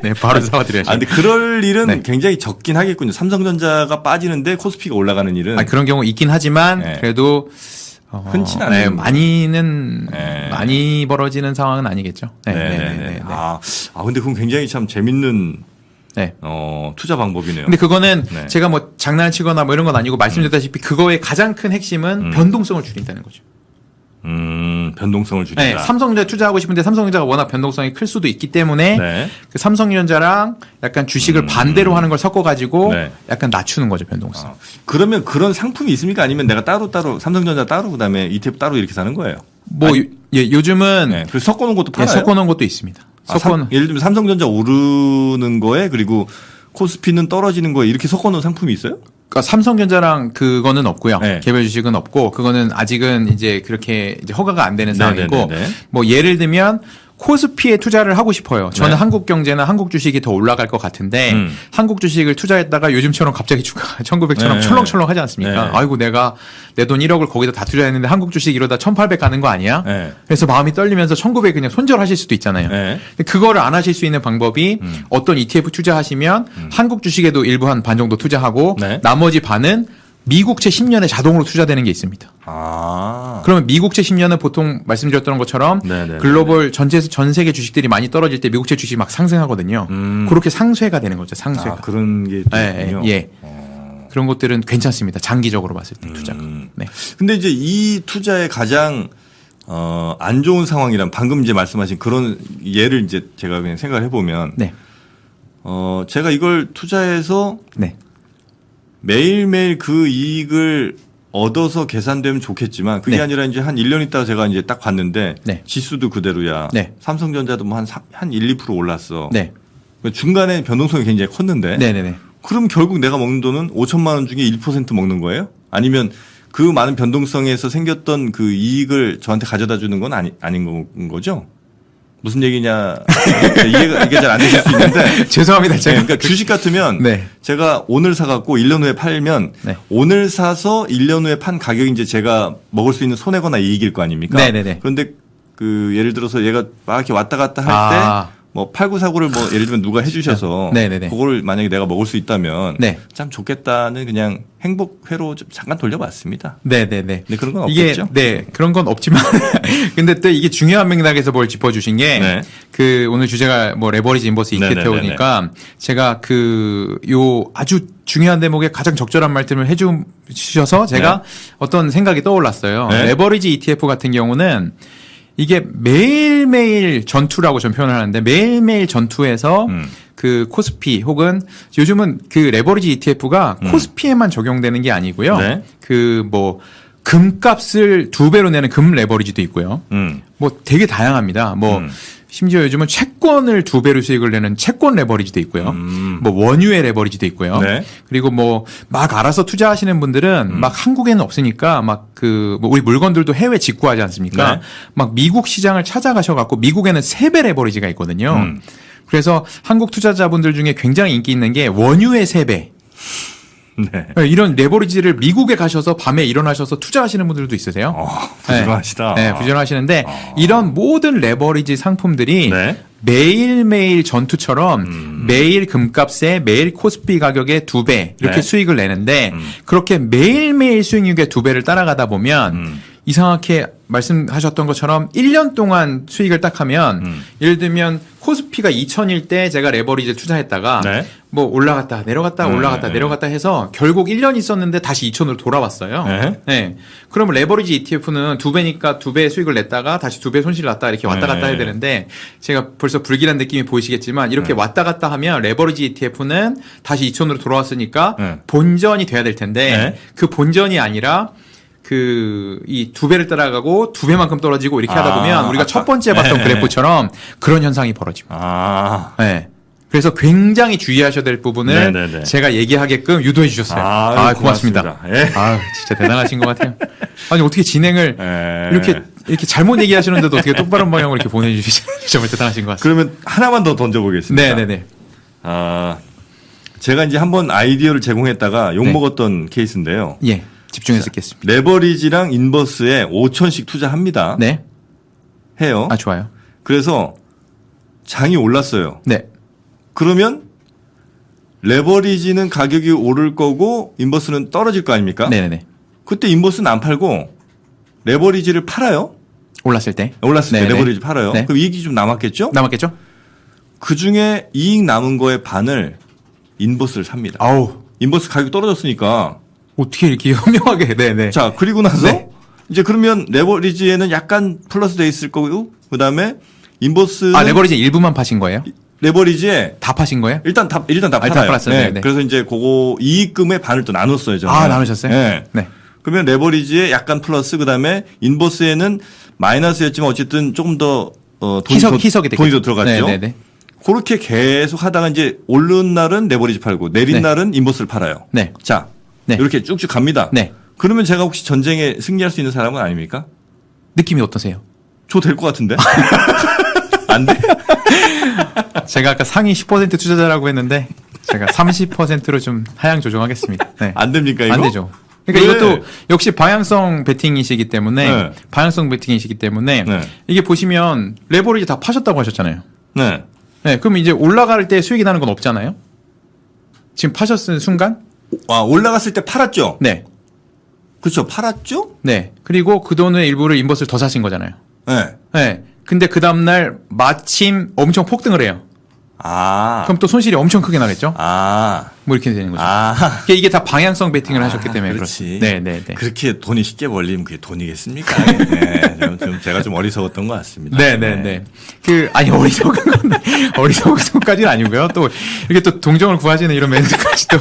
네, 바로 사과드려야죠. 근데 그럴 일은 네. 굉장히 적긴 하겠군요. 삼성전자가 빠지는데 코스피가 올라가는 일은. 그런 경우 있긴 하지만 네. 그래도 흔치는 않은. 많이 벌어지는 상황은 아니겠죠. 네. 근데 그건 굉장히 참 재밌는 네. 투자 방법이네요. 근데 그거는 네. 제가 뭐 장난을 치거나 뭐 이런 건 아니고 말씀드렸다시피 그거의 가장 큰 핵심은 변동성을 줄인다는 거죠. 변동성을 줄인다. 네, 삼성전자에 투자하고 싶은데 삼성전자가 워낙 변동성이 클 수도 있기 때문에 네. 그 삼성전자랑 약간 주식을 반대로 하는 걸 섞어가지고 네. 약간 낮추는 거죠, 변동성. 그러면 그런 상품이 있습니까? 아니면 내가 따로 삼성전자 따로 그다음에 ETF 따로 이렇게 사는 거예요? 요즘은 네. 그래서 섞어놓은 것도 팔아요? 섞어놓은 것도 있습니다. 예를 들면 삼성전자 오르는 거에 그리고 코스피는 떨어지는 거에 이렇게 섞어놓은 상품이 있어요? 그러니까 삼성전자랑 그거는 없고요. 네. 개별 주식은 없고 그거는 아직은 이제 그렇게 이제 허가가 안 되는 상황이고 네네네네. 뭐 예를 들면 코스피에 투자를 하고 싶어요. 저는 네. 한국 경제나 한국 주식이 더 올라갈 것 같은데 한국 주식을 투자했다가 요즘처럼 갑자기 주가가 1900처럼 네. 철렁철렁 하지 않습니까? 네. 아이고 내가 내 돈 1억을 거기다 다 투자했는데 한국 주식 이러다 1800 가는 거 아니야? 네. 그래서 마음이 떨리면서 1900 그냥 손절하실 수도 있잖아요. 네. 그거를 안 하실 수 있는 방법이 어떤 ETF 투자하시면 한국 주식에도 일부 한 반 정도 투자하고 네. 나머지 반은 미국채 10년에 자동으로 투자되는 게 있습니다. 그러면 미국채 10년은 보통 말씀드렸던 것처럼 네네네네. 글로벌 전 세계 주식들이 많이 떨어질 때 미국채 주식이 막 상승하거든요. 그렇게 상쇄가 되는 거죠. 상쇄가. 그런 게 있군요. 예. 그런 것들은 괜찮습니다. 장기적으로 봤을 때 투자가. 네. 근데 이제 이 투자의 가장 안 좋은 상황이란 방금 이제 말씀하신 그런 예를 이제 제가 그냥 생각을 해보면 네. 제가 이걸 투자해서 네. 매일매일 그 이익을 얻어서 계산되면 좋겠지만 그게 네. 아니라 이제 한 1년 있다가 제가 이제 딱 봤는데 네. 지수도 그대로야. 네. 삼성전자도 뭐 한 1, 2% 올랐어. 네. 중간에 변동성이 굉장히 컸는데 네네네. 그럼 결국 내가 먹는 돈은 5천만 원 중에 1% 먹는 거예요? 아니면 그 많은 변동성에서 생겼던 그 이익을 저한테 가져다 주는 건 아닌 거죠? 무슨 얘기냐 이해가 잘 안 되실 수 있는데 죄송합니다. 제가 그러니까 주식 같으면 네. 제가 오늘 사갖고 1년 후에 팔면 네. 오늘 사서 1년 후에 판 가격이 이제 제가 먹을 수 있는 손해거나 이익일 거 아닙니까? 네네네. 그런데 그 예를 들어서 얘가 막 이렇게 왔다 갔다 할 때 뭐 8949를 뭐 예를 들면 누가 해주셔서 네네네. 그걸 만약에 내가 먹을 수 있다면 네. 참 좋겠다는 그냥 행복회로 좀 잠깐 돌려봤습니다. 네네네. 네, 그런 건 이게 없겠죠? 네 그런 건 없지만 근데 또 이게 중요한 맥락에서 뭘 짚어주신 게 네. 그 오늘 주제가 뭐 레버리지 인버스 이케테오니까 제가 그 요 아주 중요한 대목에 가장 적절한 말씀을 해주셔서 제가 어떤 생각이 떠올랐어요. 네. 레버리지 ETF 같은 경우는 이게 매일매일 전투라고 전 표현을 하는데 매일매일 전투에서 그 코스피 혹은 요즘은 그 레버리지 ETF가 코스피에만 적용되는 게 아니고요. 네. 그 뭐 금값을 2배로 내는 금 레버리지도 있고요. 뭐 되게 다양합니다. 뭐 심지어 요즘은 채권을 2배로 수익을 내는 채권 레버리지도 있고요. 뭐 원유의 레버리지도 있고요. 네. 그리고 뭐 막 알아서 투자하시는 분들은 막 한국에는 없으니까 막 그 뭐 우리 물건들도 해외 직구하지 않습니까? 네. 막 미국 시장을 찾아가셔 갖고 미국에는 3배 레버리지가 있거든요. 그래서 한국 투자자분들 중에 굉장히 인기 있는 게 원유의 3배. 네. 이런 레버리지를 미국에 가셔서 밤에 일어나셔서 투자하시는 분들도 있으세요. 부지런하시다. 네, 부지런하시는데 이런 모든 레버리지 상품들이 네. 매일매일 전투처럼 매일 금값에 매일 코스피 가격의 2배 이렇게 네. 수익을 내는데 그렇게 매일매일 수익률의 2배를 따라가다 보면 이상하게 말씀하셨던 것처럼 1년 동안 수익을 딱 하면 예를 들면 코스피가 2000일 때 제가 레버리지를 투자했다가 네. 뭐 올라갔다 내려갔다 올라갔다 내려갔다 해서 결국 1년 있었는데 다시 2000으로 돌아왔어요. 네. 네. 그러면 레버리지 ETF는 2배니까 2배 수익을 냈다가 다시 2배 손실 났다 이렇게 왔다 갔다 해야 되는데 제가 벌써 불길한 느낌이 보이시겠지만 이렇게 왔다 갔다 하면 레버리지 ETF는 다시 2000으로 돌아왔으니까 본전이 돼야 될 텐데 그 본전이 아니라 이 2배를 따라가고 2배만큼 떨어지고 이렇게 하다 보면 우리가 첫 번째 봤던 그래프처럼 그런 현상이 벌어집니다. 네. 그래서 굉장히 주의하셔야 될 부분을 제가 얘기하게끔 유도해 주셨어요. 고맙습니다. 진짜 대단하신 것 같아요. 아니, 어떻게 진행을 이렇게 잘못 얘기하시는데도 어떻게 똑바른 방향으로 이렇게 보내주시지? 정말 대단하신 것 같습니다. 그러면 하나만 더 던져보겠습니다. 네네네. 제가 이제 한번 아이디어를 제공했다가 욕먹었던 케이스인데요. 예. 집중해서 듣겠습니다. 레버리지랑 인버스에 5천씩 투자합니다. 네. 해요. 좋아요. 그래서 장이 올랐어요. 네. 그러면 레버리지는 가격이 오를 거고 인버스는 떨어질 거 아닙니까? 네네네. 그때 인버스는 안 팔고 레버리지를 팔아요. 올랐을 때. 올랐을 때 레버리지 팔아요. 네. 그럼 이익이 좀 남았겠죠? 남았겠죠? 그 중에 이익 남은 거의 반을 인버스를 삽니다. 인버스 가격이 떨어졌으니까. 어떻게 이렇게 현명하게, 네네. 자, 그리고 나서 이제 그러면 레버리지에는 약간 플러스 돼 있을 거고, 그 다음에 인버스. 레버리지 일부만 파신 거예요? 레버리지에. 다 파신 거예요? 일단 다 팔아요. 다 팔았어요. 네. 네네. 그래서 이제 그거 이익금의 반을 또 나눴어요, 저는. 나누셨어요? 네. 그러면 레버리지에 약간 플러스, 그 다음에 인버스에는 마이너스였지만 어쨌든 조금 더, 희석이 돈이 더 들어갔죠. 네네네. 그렇게 계속 하다가 이제 오른 날은 레버리지 팔고 내린 날은 인버스를 팔아요. 네. 자. 네. 이렇게 쭉쭉 갑니다. 네. 그러면 제가 혹시 전쟁에 승리할 수 있는 사람은 아닙니까? 느낌이 어떠세요? 저 될 것 같은데? 안 돼? 제가 아까 상위 10% 투자자라고 했는데 제가 30%로 좀 하향 조정하겠습니다. 네. 안 됩니까, 이거? 안 되죠. 그러니까 이것도 역시 방향성 베팅이시기 때문에 이게 보시면 레버리지 다 파셨다고 하셨잖아요. 네. 네. 그럼 이제 올라갈 때 수익이 나는 건 없잖아요. 지금 파셨은 순간? 올라갔을 때 팔았죠? 네. 그렇죠. 팔았죠? 네. 그리고 그 돈의 일부를 인버스를 더 사신 거잖아요. 네. 네. 근데 그 다음날 마침 엄청 폭등을 해요. 그럼 또 손실이 엄청 크게 나겠죠? 뭐 이렇게 되는 거죠. 그러니까 이게 다 방향성 베팅을 하셨기 때문에 그렇지. 네. 그렇게 돈이 쉽게 벌리면 그게 돈이겠습니까? 네. 제가 좀 어리석었던 것 같습니다. 네. 어리석은까지는 아니고요. 또 이렇게 또 동정을 구하시는 이런 멘트까지도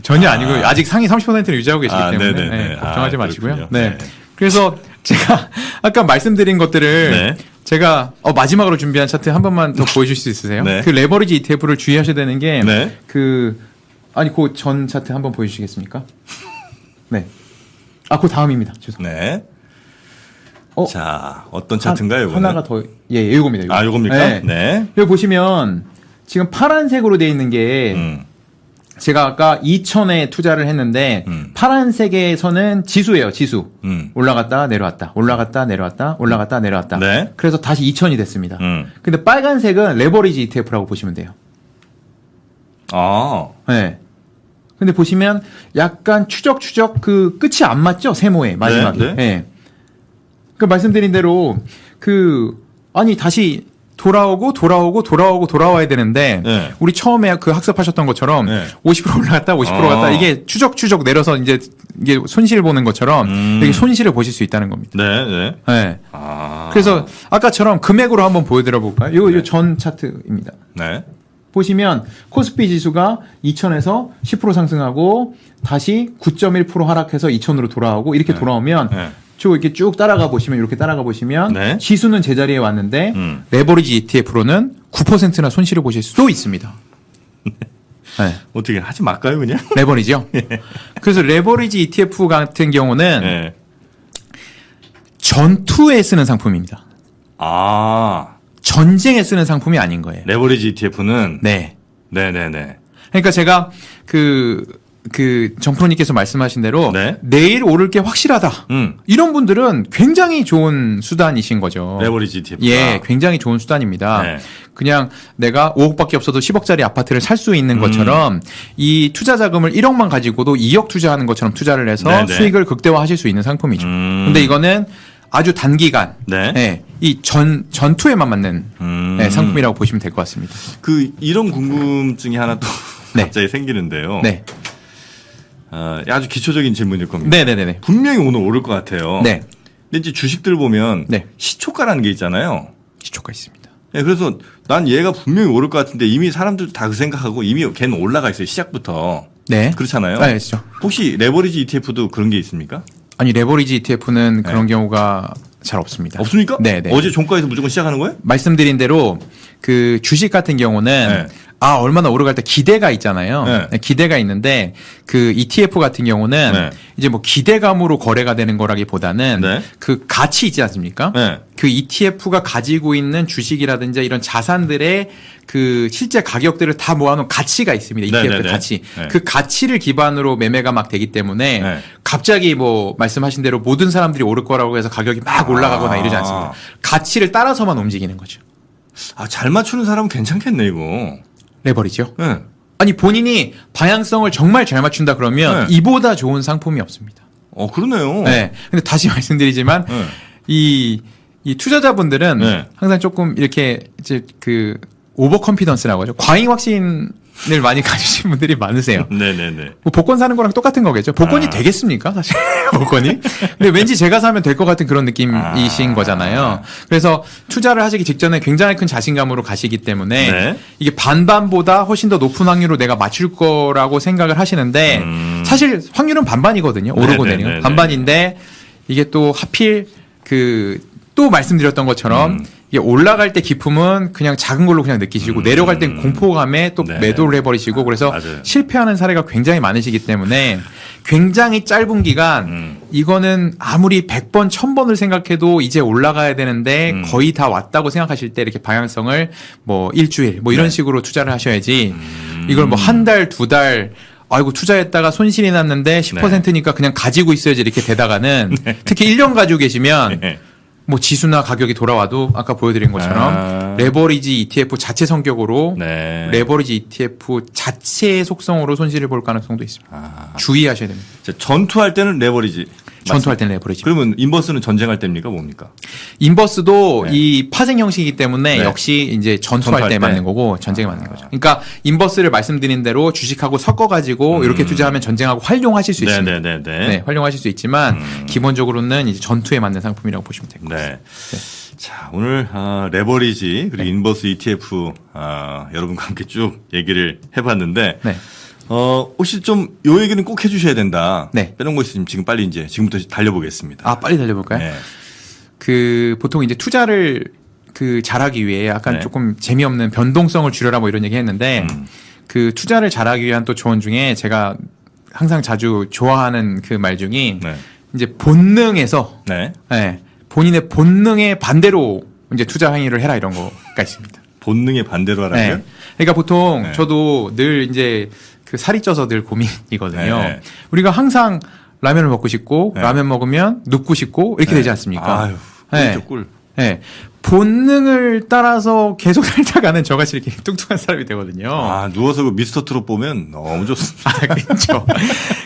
전혀 아니고요. 아직 상위 30%를 유지하고 계시기 때문에 걱정하지 마시고요. 네. 그래서 제가 아까 말씀드린 것들을 제가 마지막으로 준비한 차트 한 번만 더 보여줄 수 있으세요? 그 레버리지 ETF를 주의하셔야 되는 게 그 전 차트 한번 보여주시겠습니까? 네. 그 다음입니다. 죄송합니다. 네. 자, 어떤 차트인가요, 이거는? 하나가 더, 요겁니다. 요겁니까? 네. 여기 보시면 지금 파란색으로 되어 있는 게 제가 아까 2,000에 투자를 했는데 파란색에서는 지수예요, 지수. 올라갔다 내려왔다. 올라갔다 내려왔다. 올라갔다 내려왔다. 네. 그래서 다시 2,000이 됐습니다. 근데 빨간색은 레버리지 ETF라고 보시면 돼요. 아. 네. 근데 보시면 약간 추적 그 끝이 안 맞죠? 세모에 마지막에. 네, 네. 그 말씀드린 대로 아니 다시 돌아와야 되는데 네. 우리 처음에 그 학습하셨던 것처럼 네. 50% 올라갔다 50% 갔다 이게 추적 내려서 이제 이게 손실 보는 것처럼 이게 손실을 보실 수 있다는 겁니다. 네, 네. 네. 아. 그래서 아까처럼 금액으로 한번 보여드려 볼까요? 이거 전 차트입니다. 네. 보시면 코스피 지수가 2,000에서 10% 상승하고 다시 9.1% 하락해서 2,000으로 돌아오고 이렇게 돌아오면 네. 쭉 이렇게 쭉 따라가 보시면 이렇게 따라가 보시면 네. 지수는 제자리에 왔는데 레버리지 ETF로는 9%나 손실을 보실 수도 있습니다. 네. 어떻게 하지 말까요, 그냥? 레버리지요. 그래서 레버리지 ETF 같은 경우는 네. 전투에 쓰는 상품입니다. 아. 전쟁에 쓰는 상품이 아닌 거예요. 레버리지 ETF는 네. 네네네. 그러니까 제가 정프로님께서 말씀하신 대로 네. 내일 오를 게 확실하다. 이런 분들은 굉장히 좋은 수단이신 거죠. 레버리지 ETF. 예, 굉장히 좋은 수단입니다. 네. 그냥 내가 5억밖에 없어도 10억짜리 아파트를 살 수 있는 것처럼 이 투자 자금을 1억만 가지고도 2억 투자하는 것처럼 투자를 해서 네네. 수익을 극대화하실 수 있는 상품이죠. 근데 이거는 아주 단기간, 네. 예, 이 전투에만 맞는 예, 상품이라고 보시면 될 것 같습니다. 이런 궁금증이 하나 또 네. 갑자기 생기는데요. 네, 아주 기초적인 질문일 겁니다. 네네네. 분명히 오늘 오를 것 같아요. 네, 근데 이제 주식들 보면 네. 시초가라는 게 있잖아요. 시초가 있습니다. 네, 그래서 난 얘가 분명히 오를 것 같은데 이미 사람들도 다 그 생각하고 이미 걔는 올라가 있어요. 시작부터. 네, 그렇잖아요. 네, 그렇죠. 혹시 레버리지 ETF도 그런 게 있습니까? 아니 레버리지 ETF는 네. 그런 경우가 잘 없습니다. 없습니까? 네, 네. 어제 종가에서 무조건 시작하는 거예요? 말씀드린 대로 그 주식 같은 경우는 네. 얼마나 오르갈 때 기대가 있잖아요. 네. 네, 기대가 있는데 그 ETF 같은 경우는 네. 이제 뭐 기대감으로 거래가 되는 거라기보다는 네. 그 가치 있지 않습니까? 네. 그 ETF가 가지고 있는 주식이라든지 이런 자산들의 그 실제 가격들을 다 모아놓은 가치가 있습니다. ETF 네네네. 가치. 네. 그 가치를 기반으로 매매가 막 되기 때문에 네. 갑자기 뭐 말씀하신 대로 모든 사람들이 오를 거라고 해서 가격이 막 올라가거나 이러지 않습니다. 가치를 따라서만 움직이는 거죠. 잘 맞추는 사람은 괜찮겠네, 이거. 레버리죠. 네. 아니 본인이 방향성을 정말 잘 맞춘다 그러면 네. 이보다 좋은 상품이 없습니다. 그러네요. 네. 근데 다시 말씀드리지만 네. 이 투자자분들은 네. 항상 조금 이렇게 이제 그 오버 컨피던스라고 하죠. 과잉 확신을 많이 가지신 분들이 많으세요. 네네네. 뭐 복권 사는 거랑 똑같은 거겠죠. 복권이 되겠습니까? 사실 복권이. 근데 왠지 제가 사면 될 것 같은 그런 느낌이신 거잖아요. 그래서 투자를 하시기 직전에 굉장히 큰 자신감으로 가시기 때문에 네. 이게 반반보다 훨씬 더 높은 확률로 내가 맞출 거라고 생각을 하시는데 사실 확률은 반반이거든요. 오르고 네네네네. 내리는 반반인데 이게 또 하필 또 말씀드렸던 것처럼 이게 올라갈 때 기품은 그냥 작은 걸로 그냥 느끼시고 내려갈 땐 공포감에 또 네. 매도를 해버리시고 그래서 맞아요. 실패하는 사례가 굉장히 많으시기 때문에 굉장히 짧은 기간 이거는 아무리 100번, 1000번을 생각해도 이제 올라가야 되는데 거의 다 왔다고 생각하실 때 이렇게 방향성을 뭐 일주일 뭐 이런 네. 식으로 투자를 하셔야지 이걸 뭐 한 달, 두 달 아이고 투자했다가 손실이 났는데 10%니까 그냥 가지고 있어야지 이렇게 되다가는 특히 1년 가지고 계시면 네. 뭐 지수나 가격이 돌아와도 아까 보여드린 것처럼 레버리지 ETF 자체 성격으로 네. 레버리지 ETF 자체의 속성으로 손실을 볼 가능성도 있습니다. 주의하셔야 됩니다. 자, 전투할 때는 레버리지. 전투할 때는 레버리지. 그러면 인버스는 전쟁할 때입니까? 뭡니까? 인버스도 네. 이 파생 형식이기 때문에 네. 역시 이제 전투할 때 때. 맞는 거고 전쟁에 맞는 거죠. 그러니까 인버스를 말씀드린 대로 주식하고 섞어가지고 이렇게 투자하면 전쟁하고 활용하실 수 있습니다. 네네네. 네, 활용하실 수 있지만 기본적으로는 이제 전투에 맞는 상품이라고 보시면 됩니다. 네. 자, 오늘 레버리지 그리고 인버스 ETF 여러분과 함께 쭉 얘기를 해봤는데 네. 혹시 좀 요 얘기는 꼭 해주셔야 된다. 네. 빼놓은 거 있으면 지금 빨리 이제 지금부터 달려보겠습니다. 빨리 달려볼까요? 네. 보통 이제 투자를 잘하기 위해 약간 네. 조금 재미없는 변동성을 줄여라 뭐 이런 얘기 했는데 투자를 잘하기 위한 또 조언 중에 제가 항상 자주 좋아하는 그 말 중에 네. 이제 본능에서 네. 본인의 본능의 반대로 이제 투자 행위를 해라 이런 거가 있습니다. 본능의 반대로 하라고요? 네. 그러니까 보통 네. 저도 늘 이제 그 살이 쪄서 늘 고민이거든요. 네. 우리가 항상 라면을 먹고 싶고 네. 라면 먹으면 눕고 싶고 이렇게 네. 되지 않습니까? 아유, 네. 꿀이죠, 꿀. 네. 본능을 따라서 계속 살다가는 저같이 이렇게 뚱뚱한 사람이 되거든요. 아, 누워서 그 미스터 트롯 보면 너무 좋습니다. 그렇죠.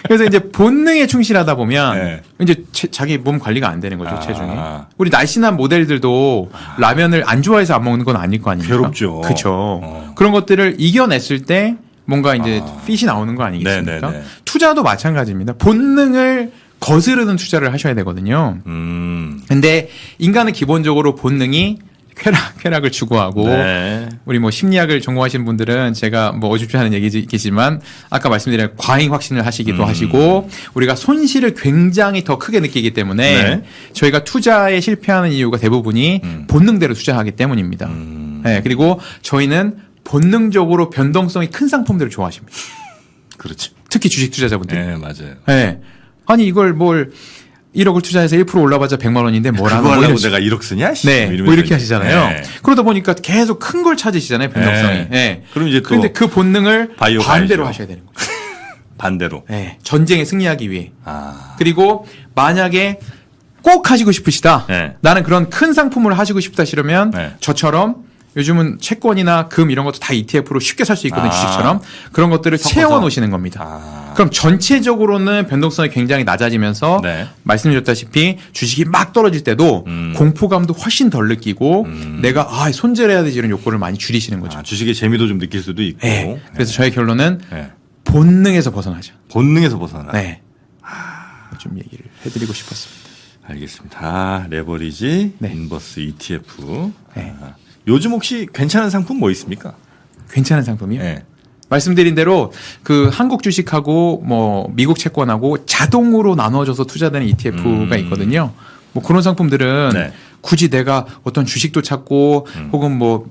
그래서 이제 본능에 충실하다 보면 네. 이제 자기 몸 관리가 안 되는 거죠, 아. 체중이. 우리 날씬한 모델들도 라면을 안 좋아해서 안 먹는 건 아닐 거 아닙니까? 괴롭죠. 그렇죠. 그런 것들을 이겨냈을 때 뭔가 이제 핏이 나오는 거 아니겠습니까? 네네네. 투자도 마찬가지입니다. 본능을 거스르는 투자를 하셔야 되거든요. 근데 인간은 기본적으로 본능이 쾌락을 추구하고 네. 우리 뭐 심리학을 전공하시는 분들은 제가 뭐 어줍지 않은 얘기지만 아까 말씀드린 과잉 확신을 하시기도 하시고 우리가 손실을 굉장히 더 크게 느끼기 때문에 네. 저희가 투자에 실패하는 이유가 대부분이 본능대로 투자하기 때문입니다. 네, 그리고 저희는 본능적으로 변동성이 큰 상품들을 좋아하십니다. 그렇죠. 특히 주식 투자자분들. 네, 맞아요. 네. 아니 이걸 뭘 1억을 투자해서 1% 올라봐자 100만 원인데 그거 뭐라고 하려고 이러시- 내가 1억 쓰냐? 씨. 네, 이러면서 뭐 이렇게 이제. 하시잖아요. 네. 그러다 보니까 계속 큰 걸 찾으시잖아요, 변동성이. 네. 네. 그럼 이제 또 그런데 그 본능을 바이오 반대로 가야죠. 하셔야 되는 거죠. 반대로. 네. 전쟁에 승리하기 위해. 아. 그리고 만약에 꼭 하시고 싶으시다. 네. 나는 그런 큰 상품을 하시고 싶다 싫으면 네. 저처럼 요즘은 채권이나 금 이런 것도 다 ETF로 쉽게 살 수 있거든요. 아. 주식처럼. 그런 것들을 섞어서? 채워 놓으시는 겁니다. 아. 그럼 전체적으로는 변동성이 굉장히 낮아지면서 네. 말씀드렸다시피 주식이 막 떨어질 때도 공포감도 훨씬 덜 느끼고 내가 손절해야 되지 이런 욕구를 많이 줄이시는 거죠. 아, 주식의 재미도 좀 느낄 수도 있고. 네. 그래서 저의 결론은 네. 본능에서 벗어나자. 본능에서 벗어나. 네. 좀 얘기를 해드리고 싶었습니다. 알겠습니다. 아, 레버리지, 네. 인버스 ETF. 네. 아, 요즘 혹시 괜찮은 상품 뭐 있습니까? 괜찮은 상품이요? 네. 말씀드린 대로 그 한국 주식하고 뭐 미국 채권하고 자동으로 나눠져서 투자되는 ETF가 있거든요. 뭐 그런 상품들은 네. 굳이 내가 어떤 주식도 찾고 혹은 뭐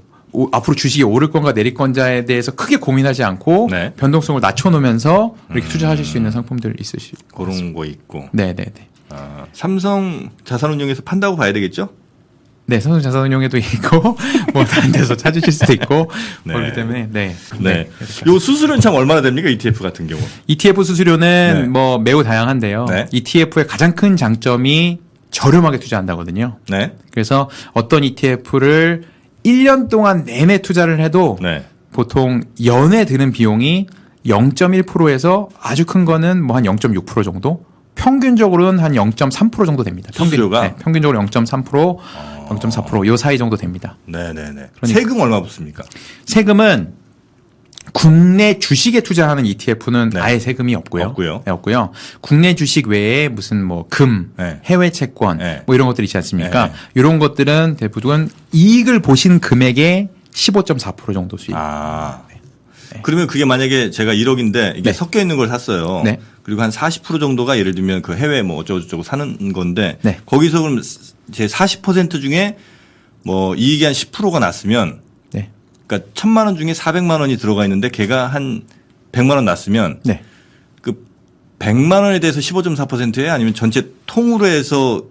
앞으로 주식이 오를 건가 내릴 건자에 대해서 크게 고민하지 않고 네. 변동성을 낮춰놓으면서 이렇게 투자하실 수 있는 상품들 있으실 그런 거 있고. 네네네. 아, 삼성 자산운용에서 판다고 봐야 되겠죠? 네, 삼성 자산운용에도 있고 뭐 다른 데서 찾으실 수도 있고 네. 그렇기 때문에 네. 네. 요 수수료는 참 얼마나 됩니까? ETF 같은 경우. ETF 수수료는 네. 뭐 매우 다양한데요. 네. ETF의 가장 큰 장점이 저렴하게 투자한다거든요. 네. 그래서 어떤 ETF를 1년 동안 내내 투자를 해도 네. 보통 연에 드는 비용이 0.1%에서 아주 큰 거는 뭐 한 0.6% 정도? 평균적으로는 한 0.3% 정도 됩니다. 수수료가? 네, 평균적으로 0.3%, 0.4%, 요 사이 정도 됩니다. 네네네. 그러니까- 세금 얼마 붙습니까? 세금은 국내 주식에 투자하는 ETF는 네. 아예 세금이 없고요. 없고요. 네, 없고요. 국내 주식 외에 무슨 뭐 금, 네. 해외 채권 네. 뭐 이런 것들 있지 않습니까? 네. 이런 것들은 대부분 이익을 보신 금액의 15.4% 정도 수익. 아. 그러면 그게 만약에 제가 1억인데 이게 네. 섞여 있는 걸 샀어요. 네. 그리고 한 40% 정도가 예를 들면 그 해외 뭐 어쩌고저쩌고 사는 건데 네. 거기서 그럼 제 40% 중에 뭐 이익이 한 10%가 났으면 네. 그러니까 1,000만 원 중에 400만 원이 들어가 있는데 걔가 한 100만 원 났으면 네. 그 100만 원에 대해서 15.4%예요? 아니면 전체 통으로 해서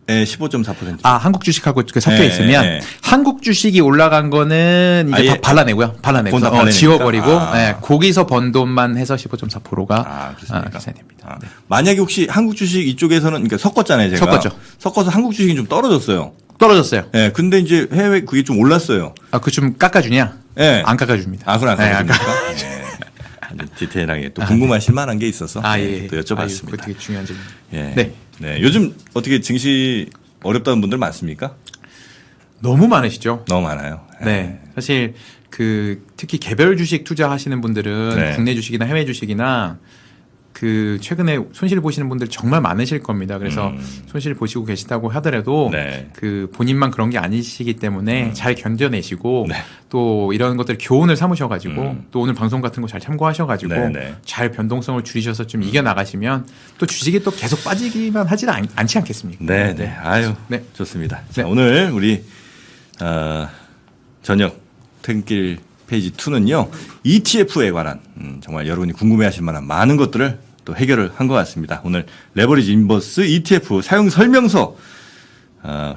15.4%? 아, 한국 주식하고 그 섞여 네, 있으면 네. 한국 주식이 올라간 거는 이제 아예 다 발라내고요. 발라내고 그건 다 발라내니까? 지워버리고 아. 네, 거기서 번 돈만 해서 15.4%가 아, 그렇습니까? 계산됩니다. 아, 네. 만약에 혹시 한국 주식 이쪽에서는 그러니까 섞었잖아요, 제가. 섞었죠. 섞어서 한국 주식이 좀 떨어졌어요. 떨어졌어요. 예. 근데 이제 해외 그게 좀 올랐어요. 아, 그 좀 깎아주냐? 예. 안 깎아줍니다. 아, 그건 안 네, 깎아줍니까? 예. 아주 디테일하게 또 궁금하실 만한 게 있어서 아, 예, 예. 또 아, 여쭤봤습니다. 이거 되게 중요한 질문. 예. 네. 네. 요즘 어떻게 증시 어렵다는 분들 많습니까? 너무 많으시죠? 너무 많아요. 예. 네. 사실 그 특히 개별 주식 투자하시는 분들은 네. 국내 주식이나 해외 주식이나 그 최근에 손실 보시는 분들 정말 많으실 겁니다. 그래서 손실 보시고 계시다고 하더라도 네. 그 본인만 그런 게 아니시기 때문에 잘 견뎌내시고 네. 또 이런 것들 교훈을 삼으셔가지고 또 오늘 방송 같은 거 잘 참고하셔가지고 네, 네. 잘 변동성을 줄이셔서 좀 이겨나가시면 또 주식이 또 계속 빠지기만 하지는 않지 않겠습니까? 네, 네. 아유, 네. 좋습니다. 네. 자, 오늘 우리 저녁 퇴근길 페이지 2는요. ETF에 관한 정말 여러분이 궁금해하실 만한 많은 것들을 또 해결을 한 것 같습니다. 오늘 레버리지 인버스 ETF 사용 설명서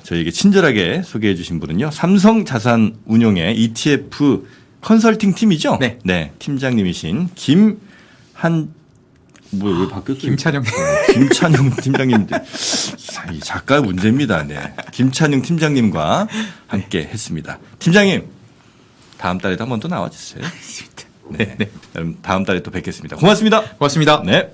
저희에게 친절하게 소개해 주신 분은요. 삼성자산운용의 ETF 컨설팅 팀이죠? 네. 팀장님이신 왜 바뀌었어요? 김찬영 팀장님. 이 작가 문제입니다. 네. 김찬영 팀장님과 함께 했습니다. 팀장님, 다음 달에도 한 번 또 나와주세요. 네. 그럼 다음 달에 또 뵙겠습니다. 고맙습니다. 고맙습니다. 네.